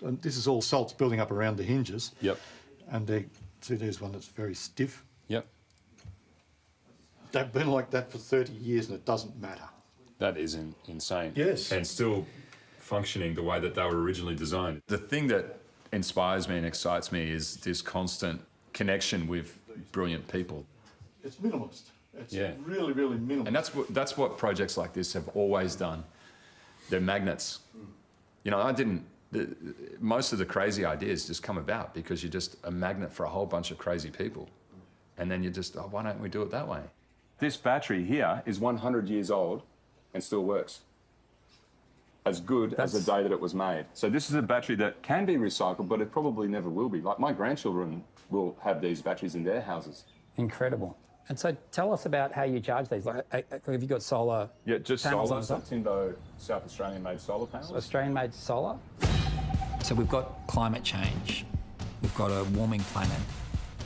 And this is all salts building up around the hinges. Yep. And see, there's one that's very stiff. Yep. They've been like that for 30 years and it doesn't matter. That is insane. Yes. And still functioning the way that they were originally designed. The thing that inspires me and excites me is this constant connection with brilliant people. It's minimalist. It's Yeah. really, really minimalist. And that's what projects like this have always done. They're magnets. You know, most of the crazy ideas just come about because you're just a magnet for a whole bunch of crazy people. And then you just, oh, why don't we do it that way? This battery here is 100 years old and still works. As good as the day that it was made. So this is a battery that can be recycled, but it probably never will be. Like my grandchildren will have these batteries in their houses. Incredible. And so tell us about how you charge these. Like, have you got solar? Yeah, just panels solar. on So top? Timbo, South Australian-made solar panels. Australian-made solar. So we've got climate change. We've got a warming planet.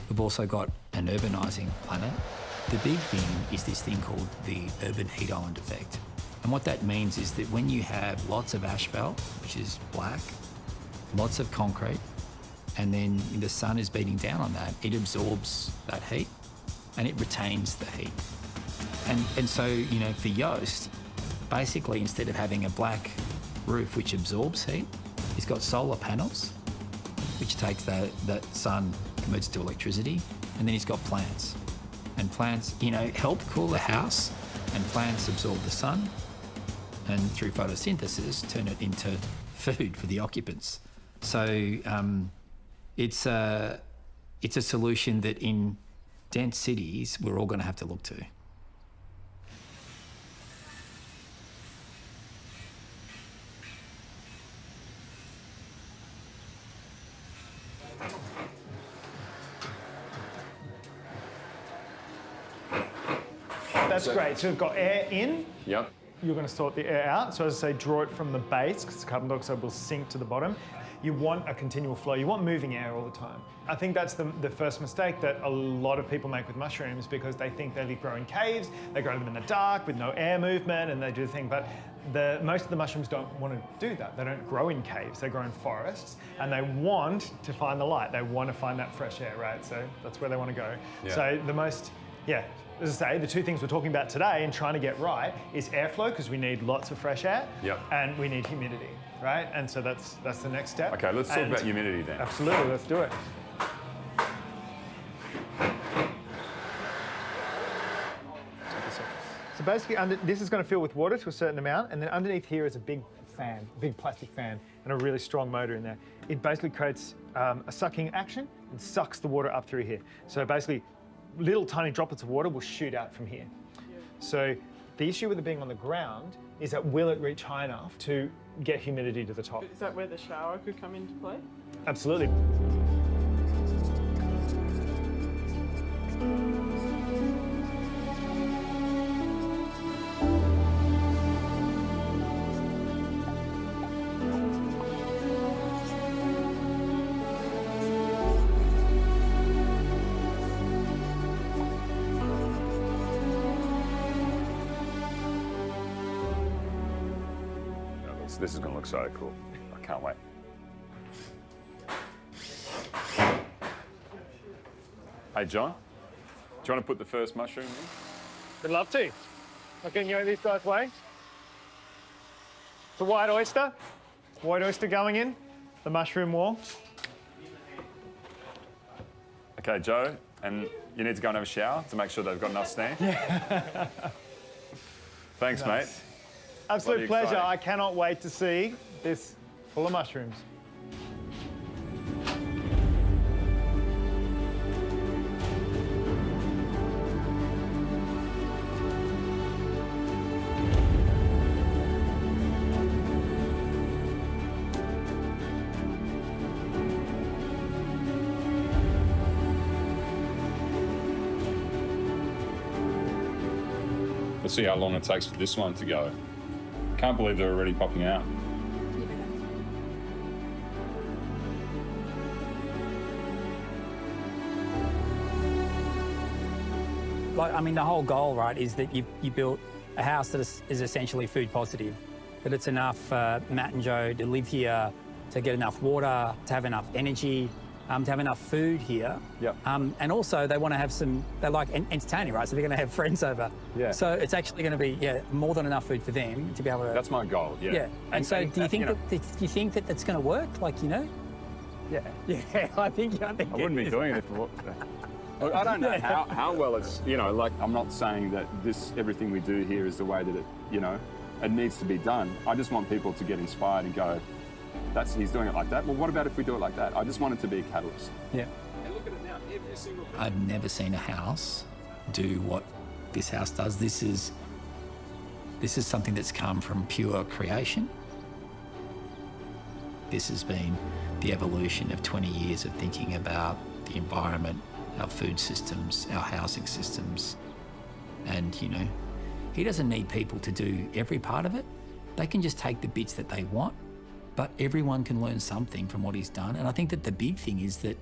We've also got an urbanising planet. The big thing is this thing called the urban heat island effect. And what that means is that when you have lots of asphalt, which is black, lots of concrete, and then the sun is beating down on that, it absorbs that heat and it retains the heat. And so, you know, for Joost, basically instead of having a black roof which absorbs heat, he's got solar panels, which takes that sun, converts it to electricity, and then he's got plants. And plants, you know, help cool the house, and plants absorb the sun, and through photosynthesis, turn it into food for the occupants. So it's a solution that in dense cities, we're all going to have to look to. That's great. So we've got air in. Yep. You're going to sort the air out. So as I say, draw it from the base because carbon dioxide will sink to the bottom. You want a continual flow. You want moving air all the time. I think that's the first mistake that a lot of people make with mushrooms because they think they grow in caves, they grow them in the dark with no air movement and they do the thing. But most of the mushrooms don't want to do that. They don't grow in caves, they grow in forests and they want to find the light. They want to find that fresh air, right? So that's where they want to go. Yeah. So as I say, the two things we're talking about today and trying to get right is airflow, because we need lots of fresh air, and we need humidity, right? And so that's the next step. Okay, let's talk about humidity then. Absolutely, let's do it. So basically, this is going to fill with water to a certain amount, and then underneath here is a big fan, big plastic fan, and a really strong motor in there. It basically creates a sucking action and sucks the water up through here. So basically, little tiny droplets of water will shoot out from here. So the issue with it being on the ground is that will it reach high enough to get humidity to the top? Is that where the shower could come into play? Absolutely. This is going to look so cool. I can't wait. Hey, John, do you want to put the first mushroom in? I'd love to. Not getting these guys' way. It's a white oyster. White oyster going in. The mushroom wall. Okay, Joe, and you need to go and have a shower to make sure they've got enough steam. Yeah. Thanks, mate. Absolute pleasure. Exciting. I cannot wait to see this full of mushrooms. Let's see how long it takes for this one to go. Can't believe they're already popping out. I mean, the whole goal, right, is that you built a house that is essentially food positive, that it's enough for Matt and Joe to live here, to get enough water, to have enough energy, to have enough food here. Yep. And also they want to have they like entertaining, right? So they're going to have friends over. Yeah. So it's actually going to be, more than enough food for them to be able to... That's my goal, yeah. Yeah. And so do you think that that's going to work? Like, you know? Yeah. Yeah, I think I wouldn't be doing it for... Look, I don't know how well it's, like, I'm not saying that everything we do here is the way that it needs to be done. I just want people to get inspired and go, he's doing it like that. Well, what about if we do it like that? I just want it to be a catalyst. Yeah. And look at it now, every single... I've never seen a house do what this house does. This is something that's come from pure creation. This has been the evolution of 20 years of thinking about the environment, our food systems, our housing systems. And, he doesn't need people to do every part of it. They can just take the bits that they want, but everyone can learn something from what he's done. And I think that the big thing is that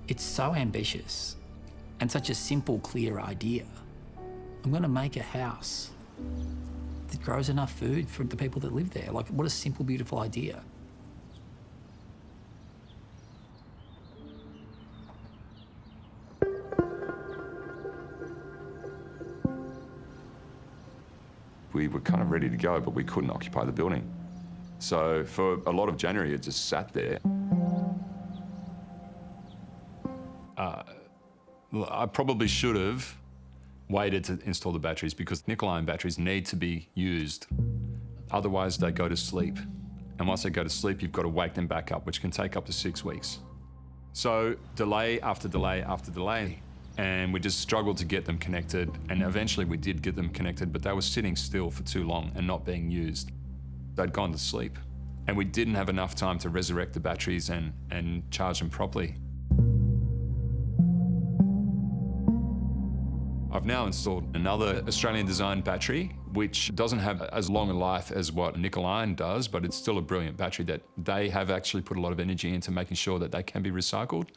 it's so ambitious and such a simple, clear idea. I'm going to make a house that grows enough food for the people that live there. Like, what a simple, beautiful idea. We were kind of ready to go, but we couldn't occupy the building. So for a lot of January, it just sat there. I probably should have waited to install the batteries because nickel-ion batteries need to be used. Otherwise, they go to sleep. And once they go to sleep, you've got to wake them back up, which can take up to 6 weeks. So delay after delay after delay. And we just struggled to get them connected. And eventually we did get them connected, but they were sitting still for too long and not being used. They'd gone to sleep. And we didn't have enough time to resurrect the batteries and charge them properly. I've now installed another Australian-designed battery, which doesn't have as long a life as what nickel-ion does, but it's still a brilliant battery that they have actually put a lot of energy into making sure that they can be recycled.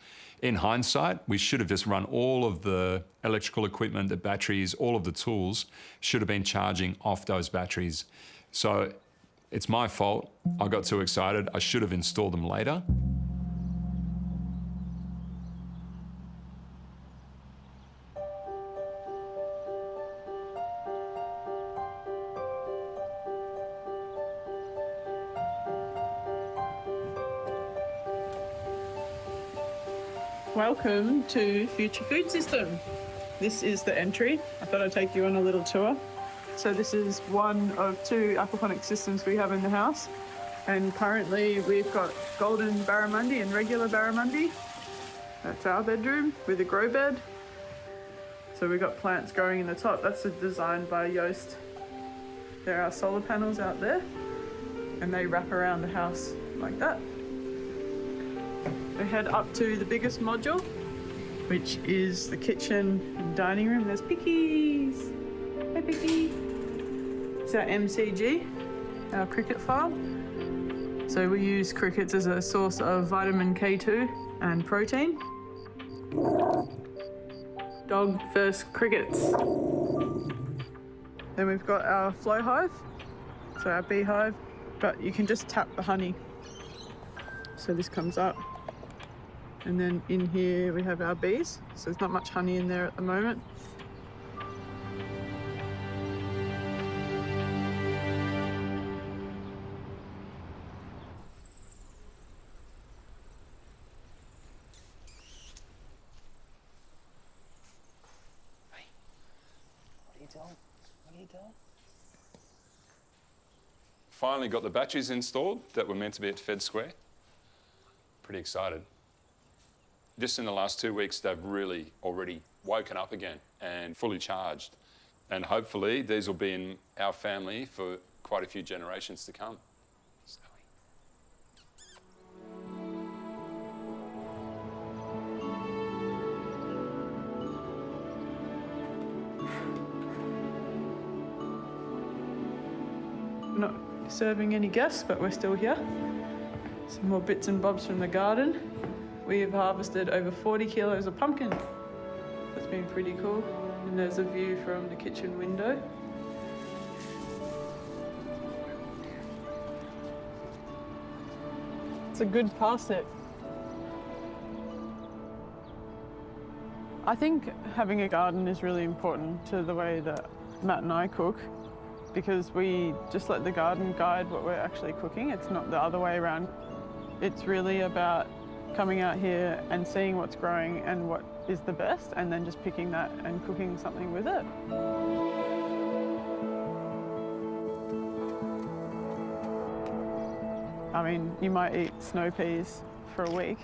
In hindsight, we should have just run all of the electrical equipment, the batteries, all of the tools should have been charging off those batteries. So it's my fault. I got too excited. I should have installed them later. Welcome to Future Food System. This is the entry. I thought I'd take you on a little tour. So this is one of 2 aquaponic systems we have in the house. And currently we've got golden barramundi and regular barramundi. That's our bedroom with a grow bed. So we've got plants growing in the top. That's designed by Joost. There are solar panels out there and they wrap around the house like that. We head up to the biggest module, which is the kitchen and dining room. There's Pickies. Hey, Picky. It's our MCG, our cricket farm. So we use crickets as a source of vitamin K2 and protein. Dog first crickets. Then we've got our flow hive, so our beehive, but you can just tap the honey. So this comes up. And then in here we have our bees, so there's not much honey in there at the moment. Hey, what are you doing? What are you doing? Finally got the batteries installed that were meant to be at Fed Square. Pretty excited. Just in the last 2 weeks, they've really already woken up again and fully charged. And hopefully these will be in our family for quite a few generations to come. We're not serving any guests, but we're still here. Some more bits and bobs from the garden. We have harvested over 40 kilos of pumpkin. That's been pretty cool. And there's a view from the kitchen window. It's a good parsnip. I think having a garden is really important to the way that Matt and I cook, because we just let the garden guide what we're actually cooking. It's not the other way around. It's really about coming out here and seeing what's growing and what is the best, and then just picking that and cooking something with it. I mean, you might eat snow peas for a week,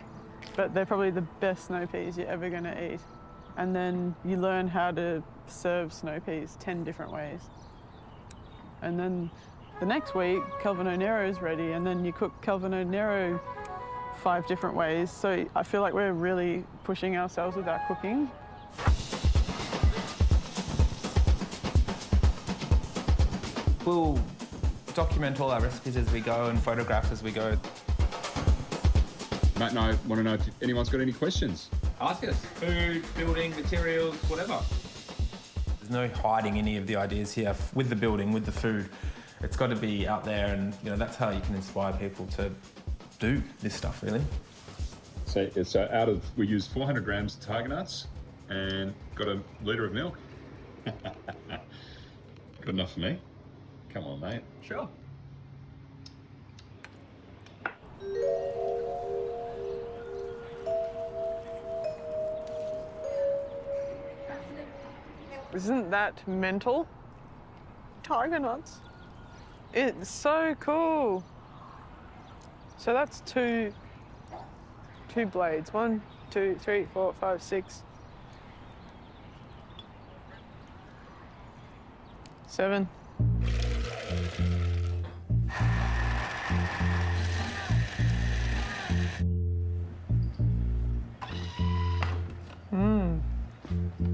but they're probably the best snow peas you're ever going to eat. And then you learn how to serve snow peas 10 different ways. And then the next week, Calvino Nero is ready, and then you cook Calvino Nero 5 different ways. So I feel like we're really pushing ourselves with our cooking. We'll document all our recipes as we go and photograph as we go. Matt and I want to know if anyone's got any questions. Ask us. Food, building, materials, whatever. There's no hiding any of the ideas here with the building, with the food. It's got to be out there, and that's how you can inspire people to do this stuff, really. So it's we use 400 grams of tiger nuts and got a litre of milk. Good enough for me. Come on, mate. Sure. Isn't that mental? Tiger nuts. It's so cool. So that's two blades. 1, 2, 3, 4, 5, 6, 7.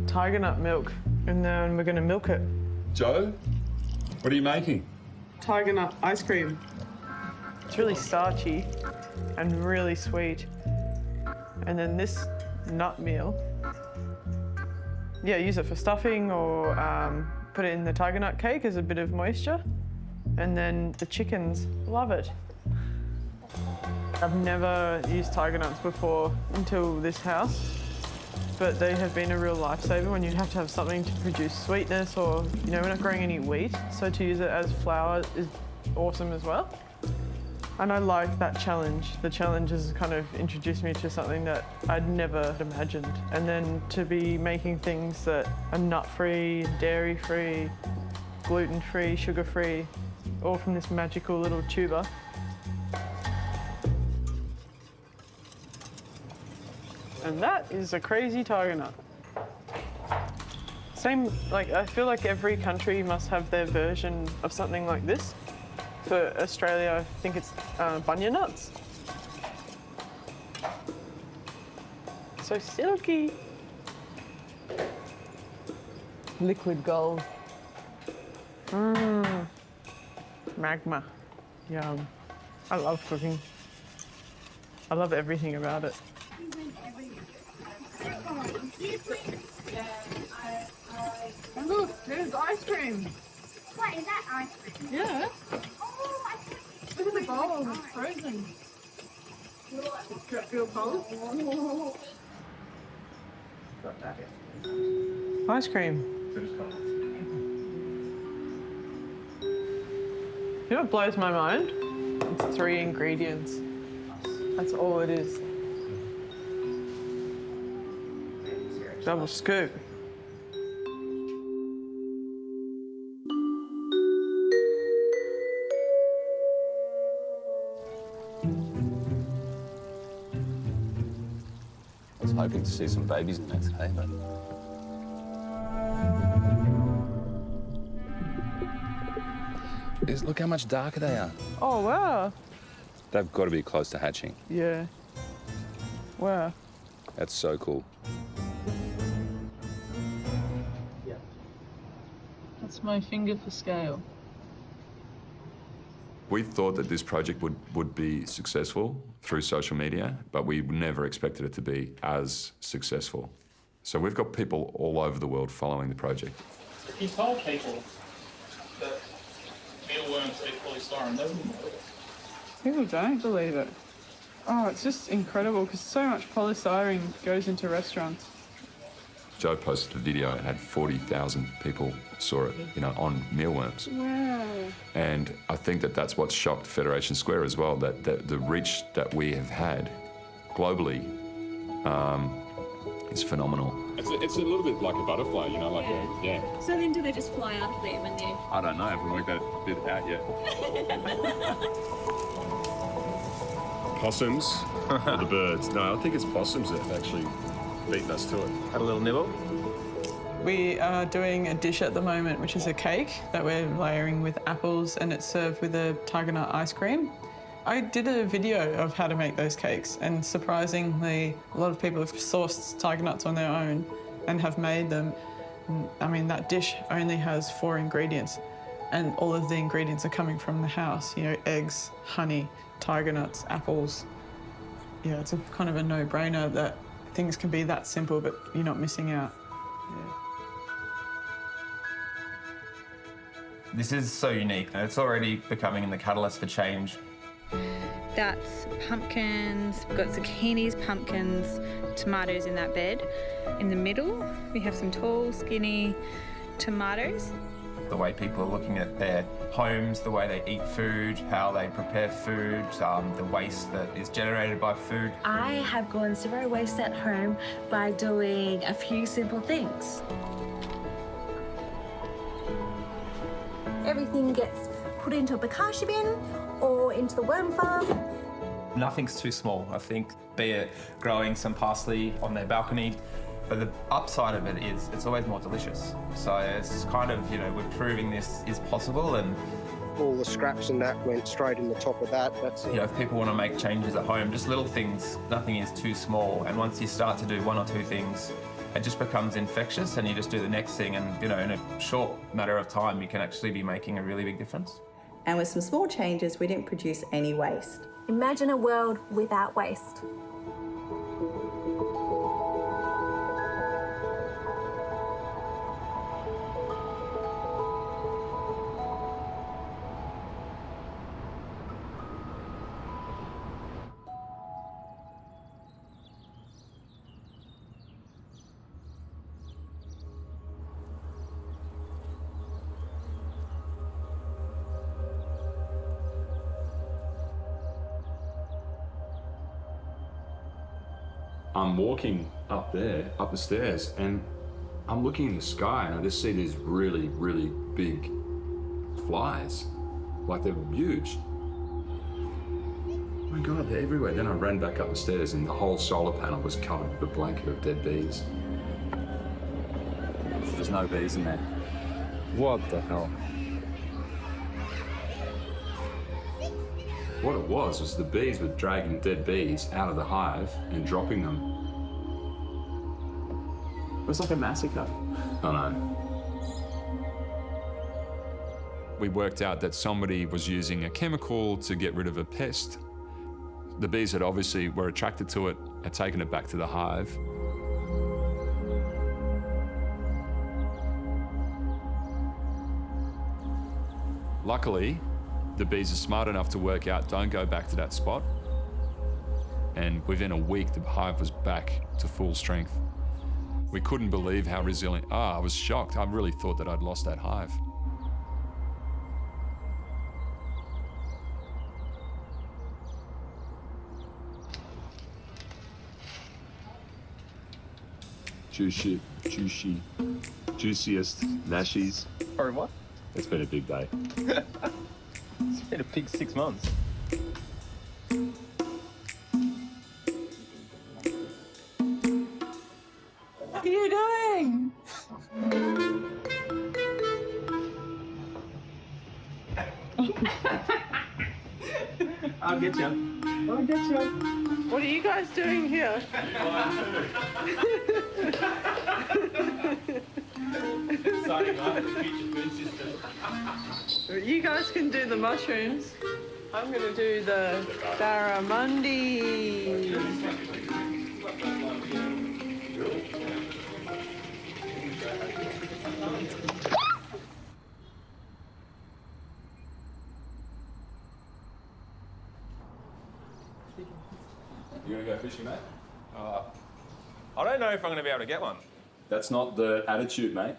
Tiger nut milk, and then we're going to milk it. Joe, what are you making? Tiger nut ice cream. It's really starchy and really sweet. And then this nut meal, use it for stuffing or put it in the tiger nut cake as a bit of moisture. And then the chickens love it. I've never used tiger nuts before until this house, but they have been a real lifesaver when you have to have something to produce sweetness, or, we're not growing any wheat, so to use it as flour is awesome as well. And I like that challenge. The challenge has kind of introduced me to something that I'd never imagined. And then to be making things that are nut-free, dairy-free, gluten-free, sugar-free, all from this magical little tuber. And that is a crazy tiger nut. I feel like every country must have their version of something like this. For Australia, I think it's bunya nuts. So silky. Liquid gold. Magma. Yum. I love cooking. I love everything about it. And look, there's ice cream. Wait, is that ice cream? Yeah. Oh, I Look at the gold, it's frozen. Does it feel cold? Ice cream. You know what blows my mind? It's 3 ingredients. That's all it is. Double scoop. I was hoping to see some babies in there today, but... Look how much darker they are. Oh, wow. They've got to be close to hatching. Yeah. Wow. That's so cool. That's my finger for scale. We thought that this project would be successful through social media, but we never expected it to be as successful. So we've got people all over the world following the project. If you told people that mealworms eat polystyrene, they wouldn't believe it. People don't believe it. Oh, it's just incredible because so much polystyrene goes into restaurants. Joe posted a video and had 40,000 people saw it, on mealworms. Wow. And I think that that's what shocked Federation Square as well, that the reach that we have had globally is phenomenal. It's a little bit like a butterfly, yeah. So then do they just fly out of there when they're... I don't know, I haven't worked that bit out yet. Possums or the birds? No, I think it's possums that have actually beaten us to it. Had a little nibble. We are doing a dish at the moment, which is a cake that we're layering with apples, and it's served with a tiger nut ice cream. I did a video of how to make those cakes, and surprisingly, a lot of people have sourced tiger nuts on their own and have made them. I mean, that dish only has 4 ingredients, and all of the ingredients are coming from the house. Eggs, honey, tiger nuts, apples. Yeah, it's kind of a no-brainer that things can be that simple, but you're not missing out. This is so unique, and it's already becoming the catalyst for change. That's pumpkins, we've got zucchinis, pumpkins, tomatoes in that bed. In the middle, we have some tall, skinny tomatoes. The way people are looking at their homes, the way they eat food, how they prepare food, the waste that is generated by food. I have gone zero waste at home by doing a few simple things. Everything gets put into a bokashi bin or into the worm farm. Nothing's too small, I think, be it growing some parsley on their balcony, but the upside of it is it's always more delicious. So it's kind of, you know, we're proving this is possible, and all the scraps and that went straight in the top of that. That's you know, if people want to make changes at home, just little things, nothing is too small. And once you start to do one or two things, it just becomes infectious, and you just do the next thing, and you know, in a short matter of time, you can actually be making a really big difference. And with some small changes, we didn't produce any waste. Imagine a world without waste. I'm walking up there, up the stairs, and I'm looking in the sky and I just see these really, really big flies. Like they're huge. Oh my God, they're everywhere. Then I ran back up the stairs and the whole solar panel was covered with a blanket of dead bees. There's no bees in there. What the hell? What it was the bees were dragging dead bees out of the hive and dropping them. It was like a massacre. I know. We worked out that somebody was using a chemical to get rid of a pest. The bees had obviously were attracted to it, had taken it back to the hive. Luckily, the bees are smart enough to work out, don't go back to that spot. And within a week, the hive was back to full strength. We couldn't believe how resilient. I was shocked. I really thought that I'd lost that hive. Juicy, juiciest nashies. Sorry, what? It's been a big day. It's been a big 6 months. What are you doing? I'll get you. I'll get you. What are you guys doing here? You guys can do the mushrooms. I'm going to do the barramundi. You gonna go fishing, mate? I don't know if I'm going to be able to get one. That's not the attitude, mate.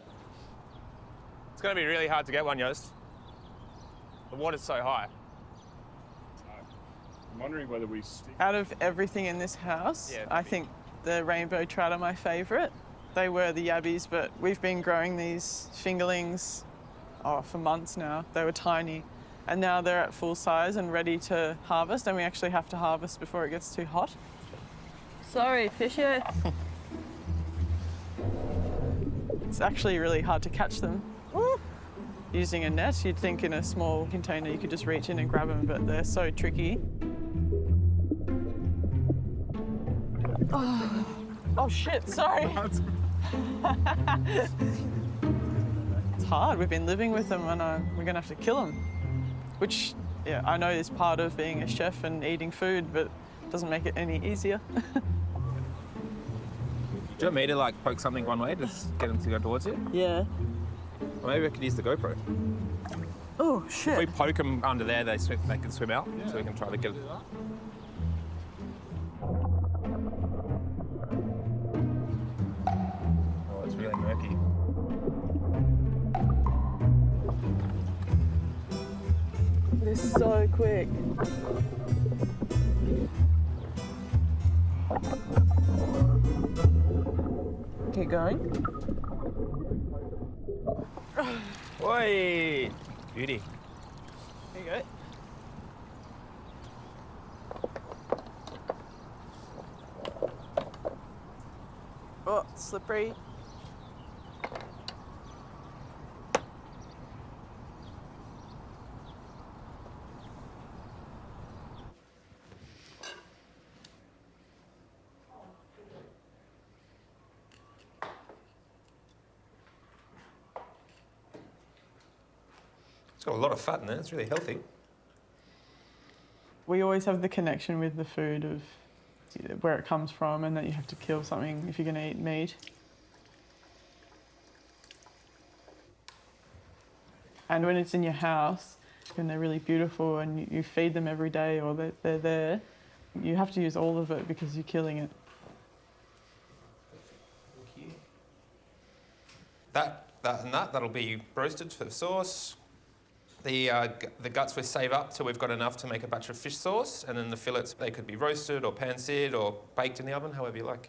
It's going to be really hard to get one, Joost. The water's so high. I'm wondering whether we stick. Out of everything in this house, I think the rainbow trout are my favourite. They were the yabbies, but we've been growing these fingerlings for months now. They were tiny, and now they're at full size and ready to harvest, and we actually have to harvest before it gets too hot. Sorry, fisher. It's actually really hard to catch them. Using a net, you'd think in a small container you could just reach in and grab them, but they're so tricky. Oh shit, sorry. It's hard. We've been living with them and we're gonna have to kill them. Which, yeah, I know is part of being a chef and eating food, but doesn't make it any easier. you want me to like poke something one way, just get them to go towards it? Yeah. Or maybe I could use the GoPro. Oh, shit. If we poke them under there, they can swim out, so we can try to get it. Oh, it's really murky. They're so quick. Keep going. Oi! Beauty. There you go. Oh, slippery. It's got a lot of fat in there. It's really healthy. We always have the connection with the food of where it comes from and that you have to kill something if you're going to eat meat. And when it's in your house and they're really beautiful and you feed them every day or they're there, you have to use all of it because you're killing it. That'll be roasted for the sauce. The guts we save up till we've got enough to make a batch of fish sauce, and then the fillets, they could be roasted or pan-seared or baked in the oven, however you like.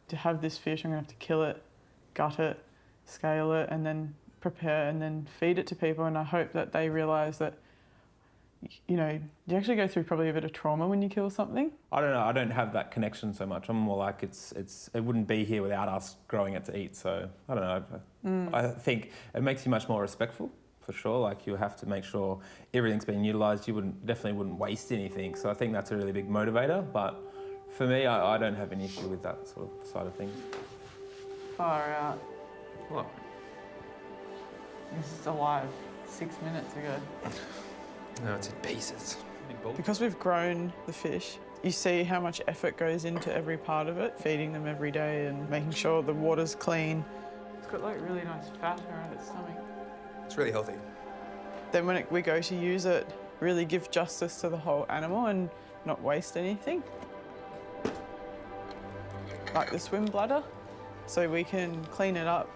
To have this fish, I'm going to have to kill it, gut it, scale it, and then prepare and then feed it to people. And I hope that they realise that, you know, you actually go through probably a bit of trauma when you kill something. I don't know. I don't have that connection so much. I'm more like it wouldn't be here without us growing it to eat. So I don't know. I think it makes you much more respectful, for sure. Like you have to make sure everything's being utilised. You definitely wouldn't waste anything. So I think that's a really big motivator. But for me, I don't have an issue with that sort of side of things. Far out. What? This is alive 6 minutes ago. No, it's in pieces. Because we've grown the fish, you see how much effort goes into every part of it, feeding them every day and making sure the water's clean. It's got like really nice fat around its stomach. It's really healthy. Then when we go to use it, really give justice to the whole animal and not waste anything. Like the swim bladder. So we can clean it up,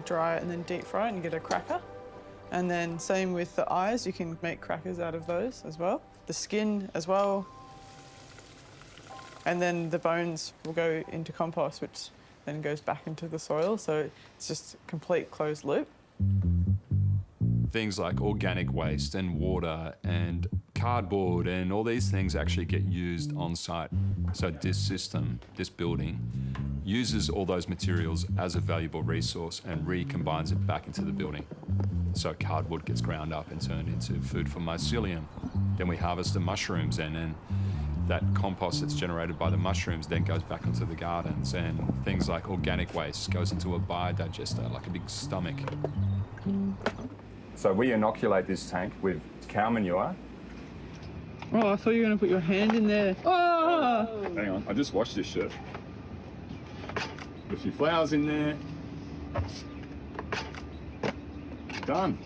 dry it and then deep fry it and get a cracker. And then same with the eyes, you can make crackers out of those as well. The skin as well. And then the bones will go into compost, which then goes back into the soil. So it's just a complete closed loop. Things like organic waste and water and cardboard and all these things actually get used on site. So this system, this building, uses all those materials as a valuable resource and recombines it back into the building. So cardboard gets ground up and turned into food for mycelium. Then we harvest the mushrooms and then that compost that's generated by the mushrooms then goes back into the gardens, and things like organic waste goes into a biodigester, like a big stomach. So we inoculate this tank with cow manure. Oh, I thought you were going to put your hand in there. Oh! Hang on, I just washed this shit. Put a few flowers in there. Done.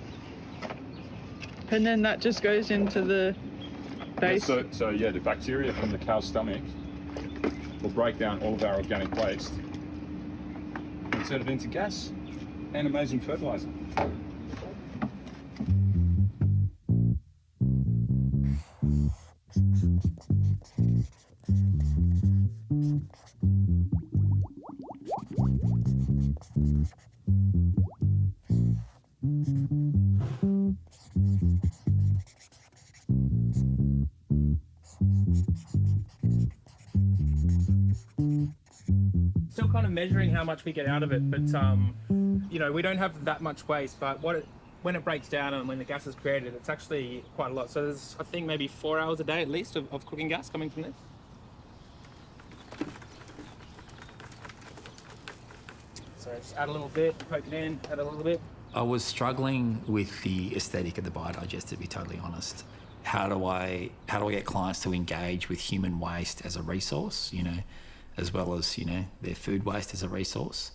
And then that just goes into the base. Yeah, so yeah, the bacteria from the cow's stomach will break down all of our organic waste and turn it into gas and amazing fertilizer. Still kind of measuring how much we get out of it, but you know, we don't have that much waste, but when it breaks down and when the gas is created, it's actually quite a lot. So there's, I think, maybe 4 hours a day at least of cooking gas coming from this. So just add a little bit, poke it in, add a little bit. I was struggling with the aesthetic of the biodigester, to be totally honest. How do I get clients to engage with human waste as a resource? You know, as well as, you know, their food waste as a resource.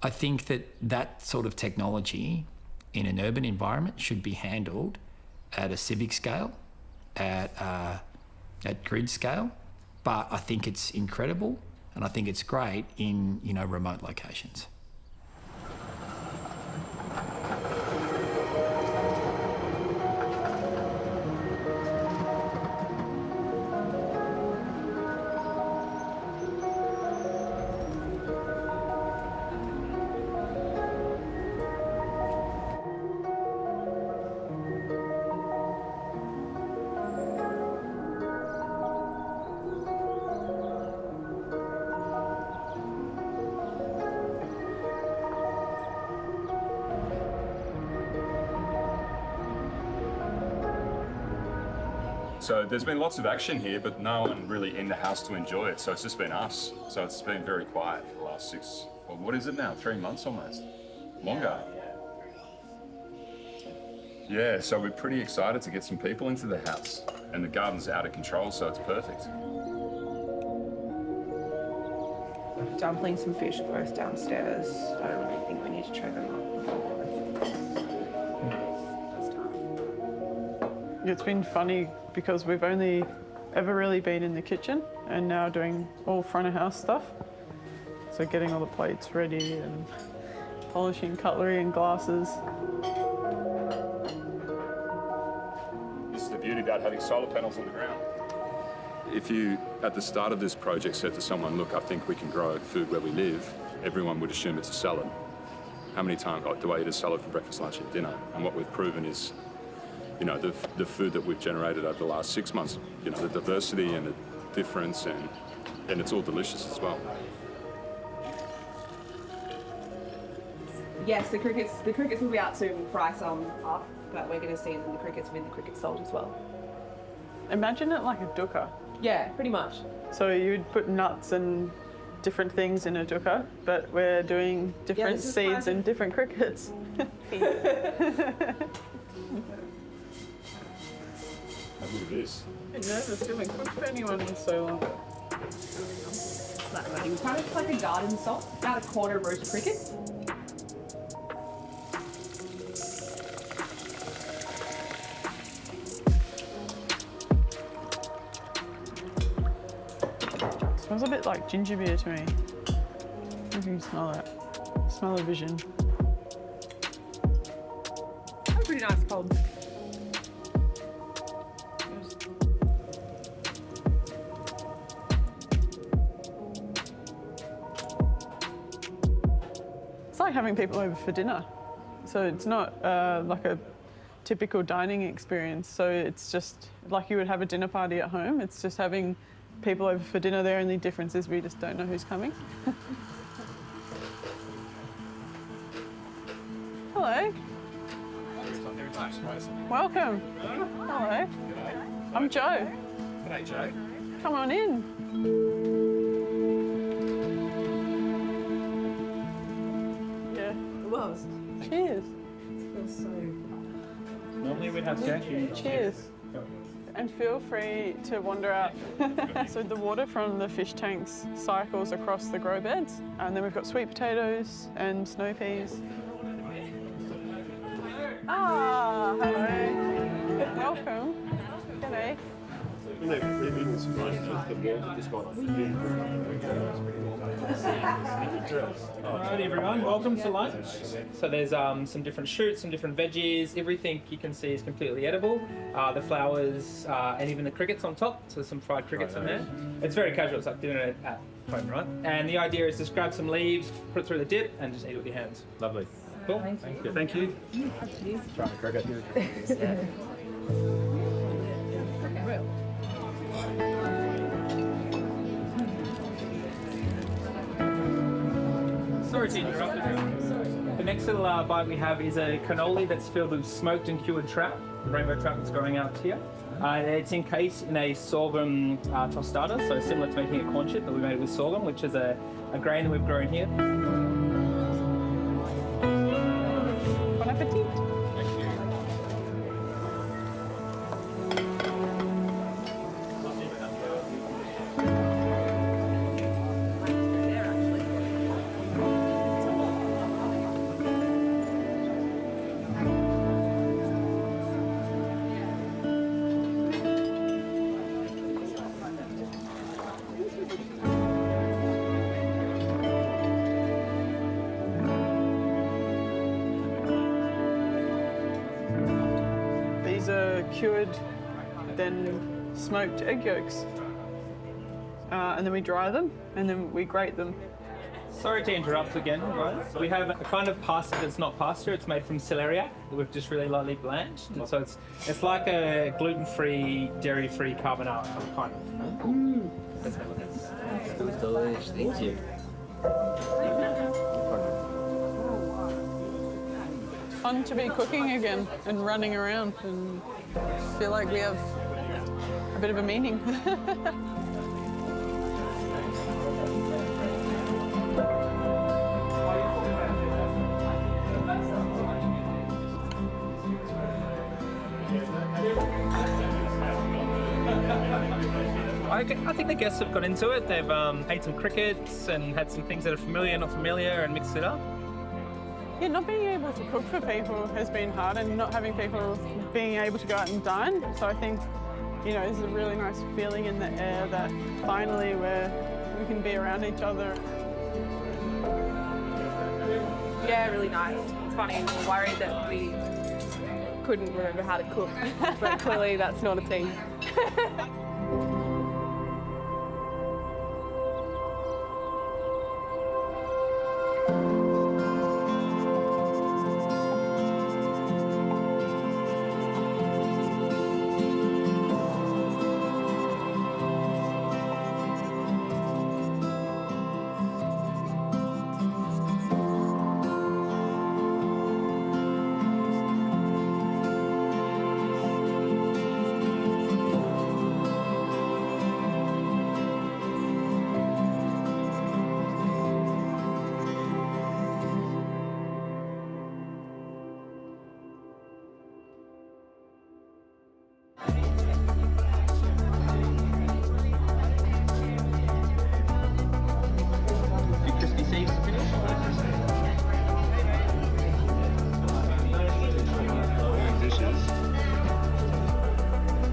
I think that sort of technology in an urban environment should be handled at a civic scale, at grid scale, but I think it's incredible and I think it's great in, you know, remote locations. So there's been lots of action here, but no one really in the house to enjoy it. So it's just been us. So it's been very quiet for the last what is it now? 3 months almost? Longer. Yeah, so we're pretty excited to get some people into the house. And the garden's out of control, so it's perfect. Dumplings and fish both downstairs. I don't really think we need to try them up. It's been funny because we've only ever really been in the kitchen and now doing all front of house stuff. So getting all the plates ready and polishing cutlery and glasses. This is the beauty about having solar panels on the ground. If you, at the start of this project, said to someone, look, I think we can grow food where we live, everyone would assume it's a salad. How many times do I eat a salad for breakfast, lunch and dinner? And what we've proven is, you know, the food that we've generated over the last 6 months, you know, the diversity and the difference, and it's all delicious as well. Yes, the crickets will be out soon, fry some up, but we're going to season the crickets with the cricket salt as well. Imagine it like a dukkha. Yeah, pretty much. So you'd put nuts and different things in a dukkha, but we're doing different seeds and different crickets. Look at this. I'm nervous, haven't cooked for anyone in so long. It's kind of like a garden salt, about a quarter roast cricket. Smells a bit like ginger beer to me. If you can smell that. Smell of vision. That's pretty nice cold. It's like having people over for dinner. So it's not like a typical dining experience. So it's just like you would have a dinner party at home. It's just having people over for dinner. The only difference is we just don't know who's coming. Hello. Welcome. Hello. I'm Joe. G'day, Joe. Come on in. Yeah. It was. Cheers. It feels so... Normally we'd have statue. Cheers. And feel free to wander out. So the water from the fish tanks cycles across the grow beds, and then we've got sweet potatoes and snow peas. Ah, hello. Welcome. G'day. Alright everyone, welcome to lunch. So there's some different shoots, some different veggies, everything you can see is completely edible. The flowers and even the crickets on top, so some fried crickets in there. It's very casual, it's like dinner at home, right? And the idea is just grab some leaves, put it through the dip and just eat it with your hands. Lovely. Cool. Thank you. Thank you. Try the cricket. Sorry to interrupt. The next little bite we have is a cannoli that's filled with smoked and cured trout, rainbow trout that's growing out here. It's encased in a sorghum tostada, so similar to making a corn chip, but we made it with sorghum, which is a grain that we've grown here. Bon appetit. cured, then smoked egg yolks. And then we dry them, and then we grate them. Sorry to interrupt again, guys. We have a kind of pasta that's not pasta. It's made from celeriac that we've just really lightly blanched. And so it's like a gluten-free, dairy-free carbonara, kind of. That's how it is. It was delicious. Thank you. Fun to be cooking again and running around and feel like we have a bit of a meaning. I think the guests have got into it. They've ate some crickets and had some things that are familiar, not familiar, and mixed it up. Yeah, not being able to cook for people has been hard, and not having people being able to go out and dine. So I think, you know, there's a really nice feeling in the air that finally we can be around each other. Yeah, really nice. It's funny, we were worried that we couldn't remember how to cook, but clearly that's not a thing.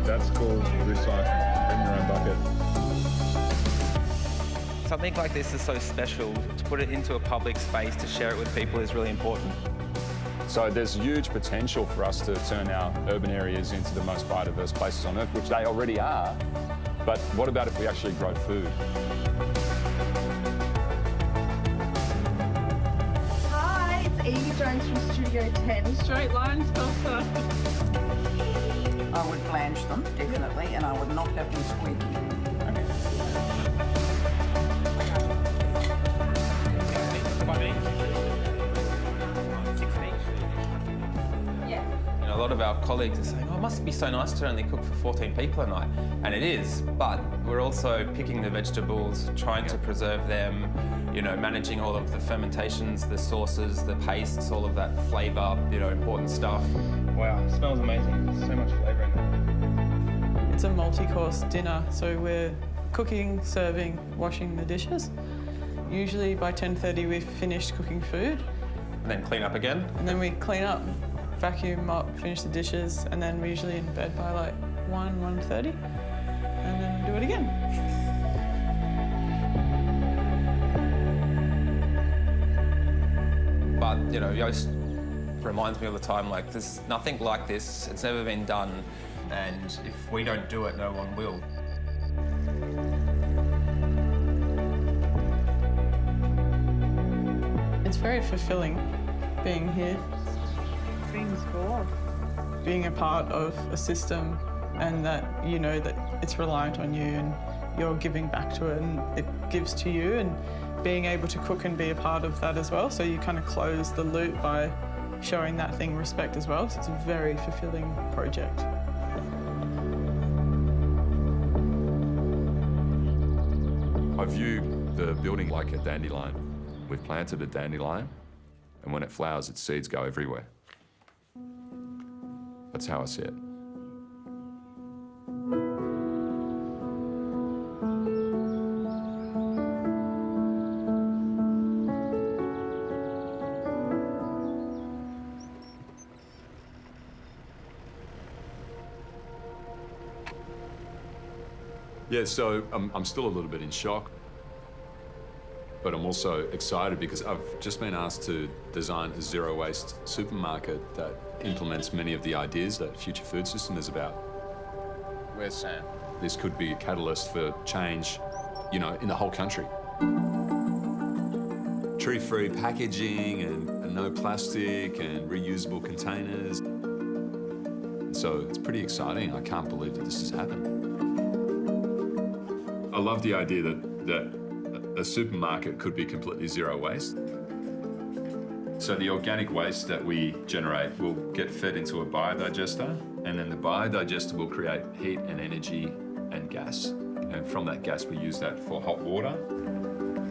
That's called recycling. Bring your own bucket. Something like this is so special. To put it into a public space, to share it with people is really important. So there's huge potential for us to turn our urban areas into the most biodiverse places on Earth, which they already are. But what about if we actually grow food? Hi, it's Amy Jones from Studio 10. Straight lines, Doctor. I would blanch them, definitely, and I would not have them squeaky. You know, a lot of our colleagues are saying, oh, it must be so nice to only cook for 14 people a night. And it is, but we're also picking the vegetables, trying to preserve them, you know, managing all of the fermentations, the sauces, the pastes, all of that flavour, you know, important stuff. Wow, it smells amazing. There's so much flavour in there. It's a multi-course dinner, so we're cooking, serving, washing the dishes. Usually by 10:30 we've finished cooking food. And then clean up again. And then we clean up, vacuum, mop, finish the dishes, and then we're usually in bed by like 1:30, and then do it again. But, you know, Joost reminds me all the time, like, there's nothing like this. It's never been done. And if we don't do it, no one will. It's very fulfilling being here. Being small. Being a part of a system, and that you know that it's reliant on you and you're giving back to it and it gives to you, and being able to cook and be a part of that as well. So you kind of close the loop by showing that thing respect as well. So it's a very fulfilling project. I view the building like a dandelion. We've planted a dandelion, and when it flowers, its seeds go everywhere. That's how I see it. Yeah, so I'm still a little bit in shock. But I'm also excited because I've just been asked to design a zero waste supermarket that implements many of the ideas that Future Food System is about. Where's Sam? This could be a catalyst for change, you know, in the whole country. Tree-free packaging and no plastic and reusable containers. So it's pretty exciting. I can't believe that this has happened. I love the idea that a supermarket could be completely zero waste. So the organic waste that we generate will get fed into a biodigester, and then the biodigester will create heat and energy and gas. And from that gas, we use that for hot water.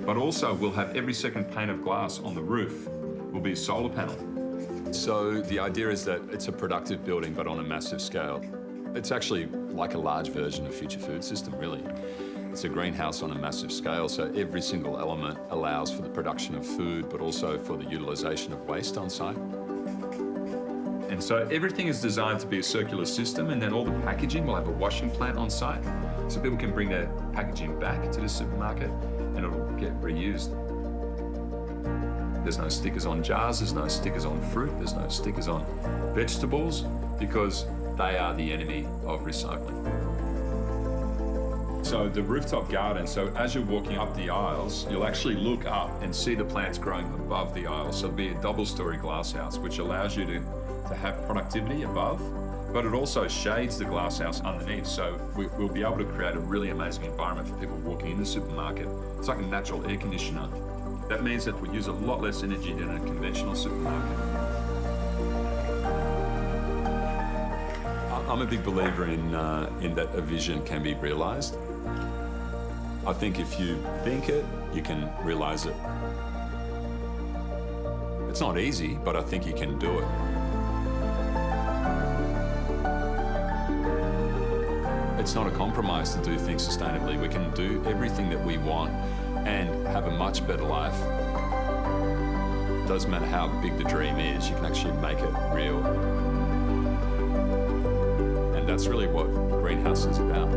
But also, we'll have every second pane of glass on the roof will be a solar panel. So the idea is that it's a productive building, but on a massive scale. It's actually like a large version of Future Food System, really. It's a greenhouse on a massive scale, so every single element allows for the production of food, but also for the utilisation of waste on site. And so everything is designed to be a circular system, and then all the packaging will have a washing plant on site, so people can bring their packaging back to the supermarket and it'll get reused. There's no stickers on jars, there's no stickers on fruit, there's no stickers on vegetables, because they are the enemy of recycling. So the rooftop garden, so as you're walking up the aisles, you'll actually look up and see the plants growing above the aisles. So it'll be a double-story glass house, which allows you to have productivity above, but it also shades the glass house underneath. So we'll be able to create a really amazing environment for people walking in the supermarket. It's like a natural air conditioner. That means that we use a lot less energy than a conventional supermarket. I'm a big believer in that a vision can be realised. I think if you think it, you can realise it. It's not easy, but I think you can do it. It's not a compromise to do things sustainably. We can do everything that we want and have a much better life. It doesn't matter how big the dream is, you can actually make it real. And that's really what Greenhouse is about.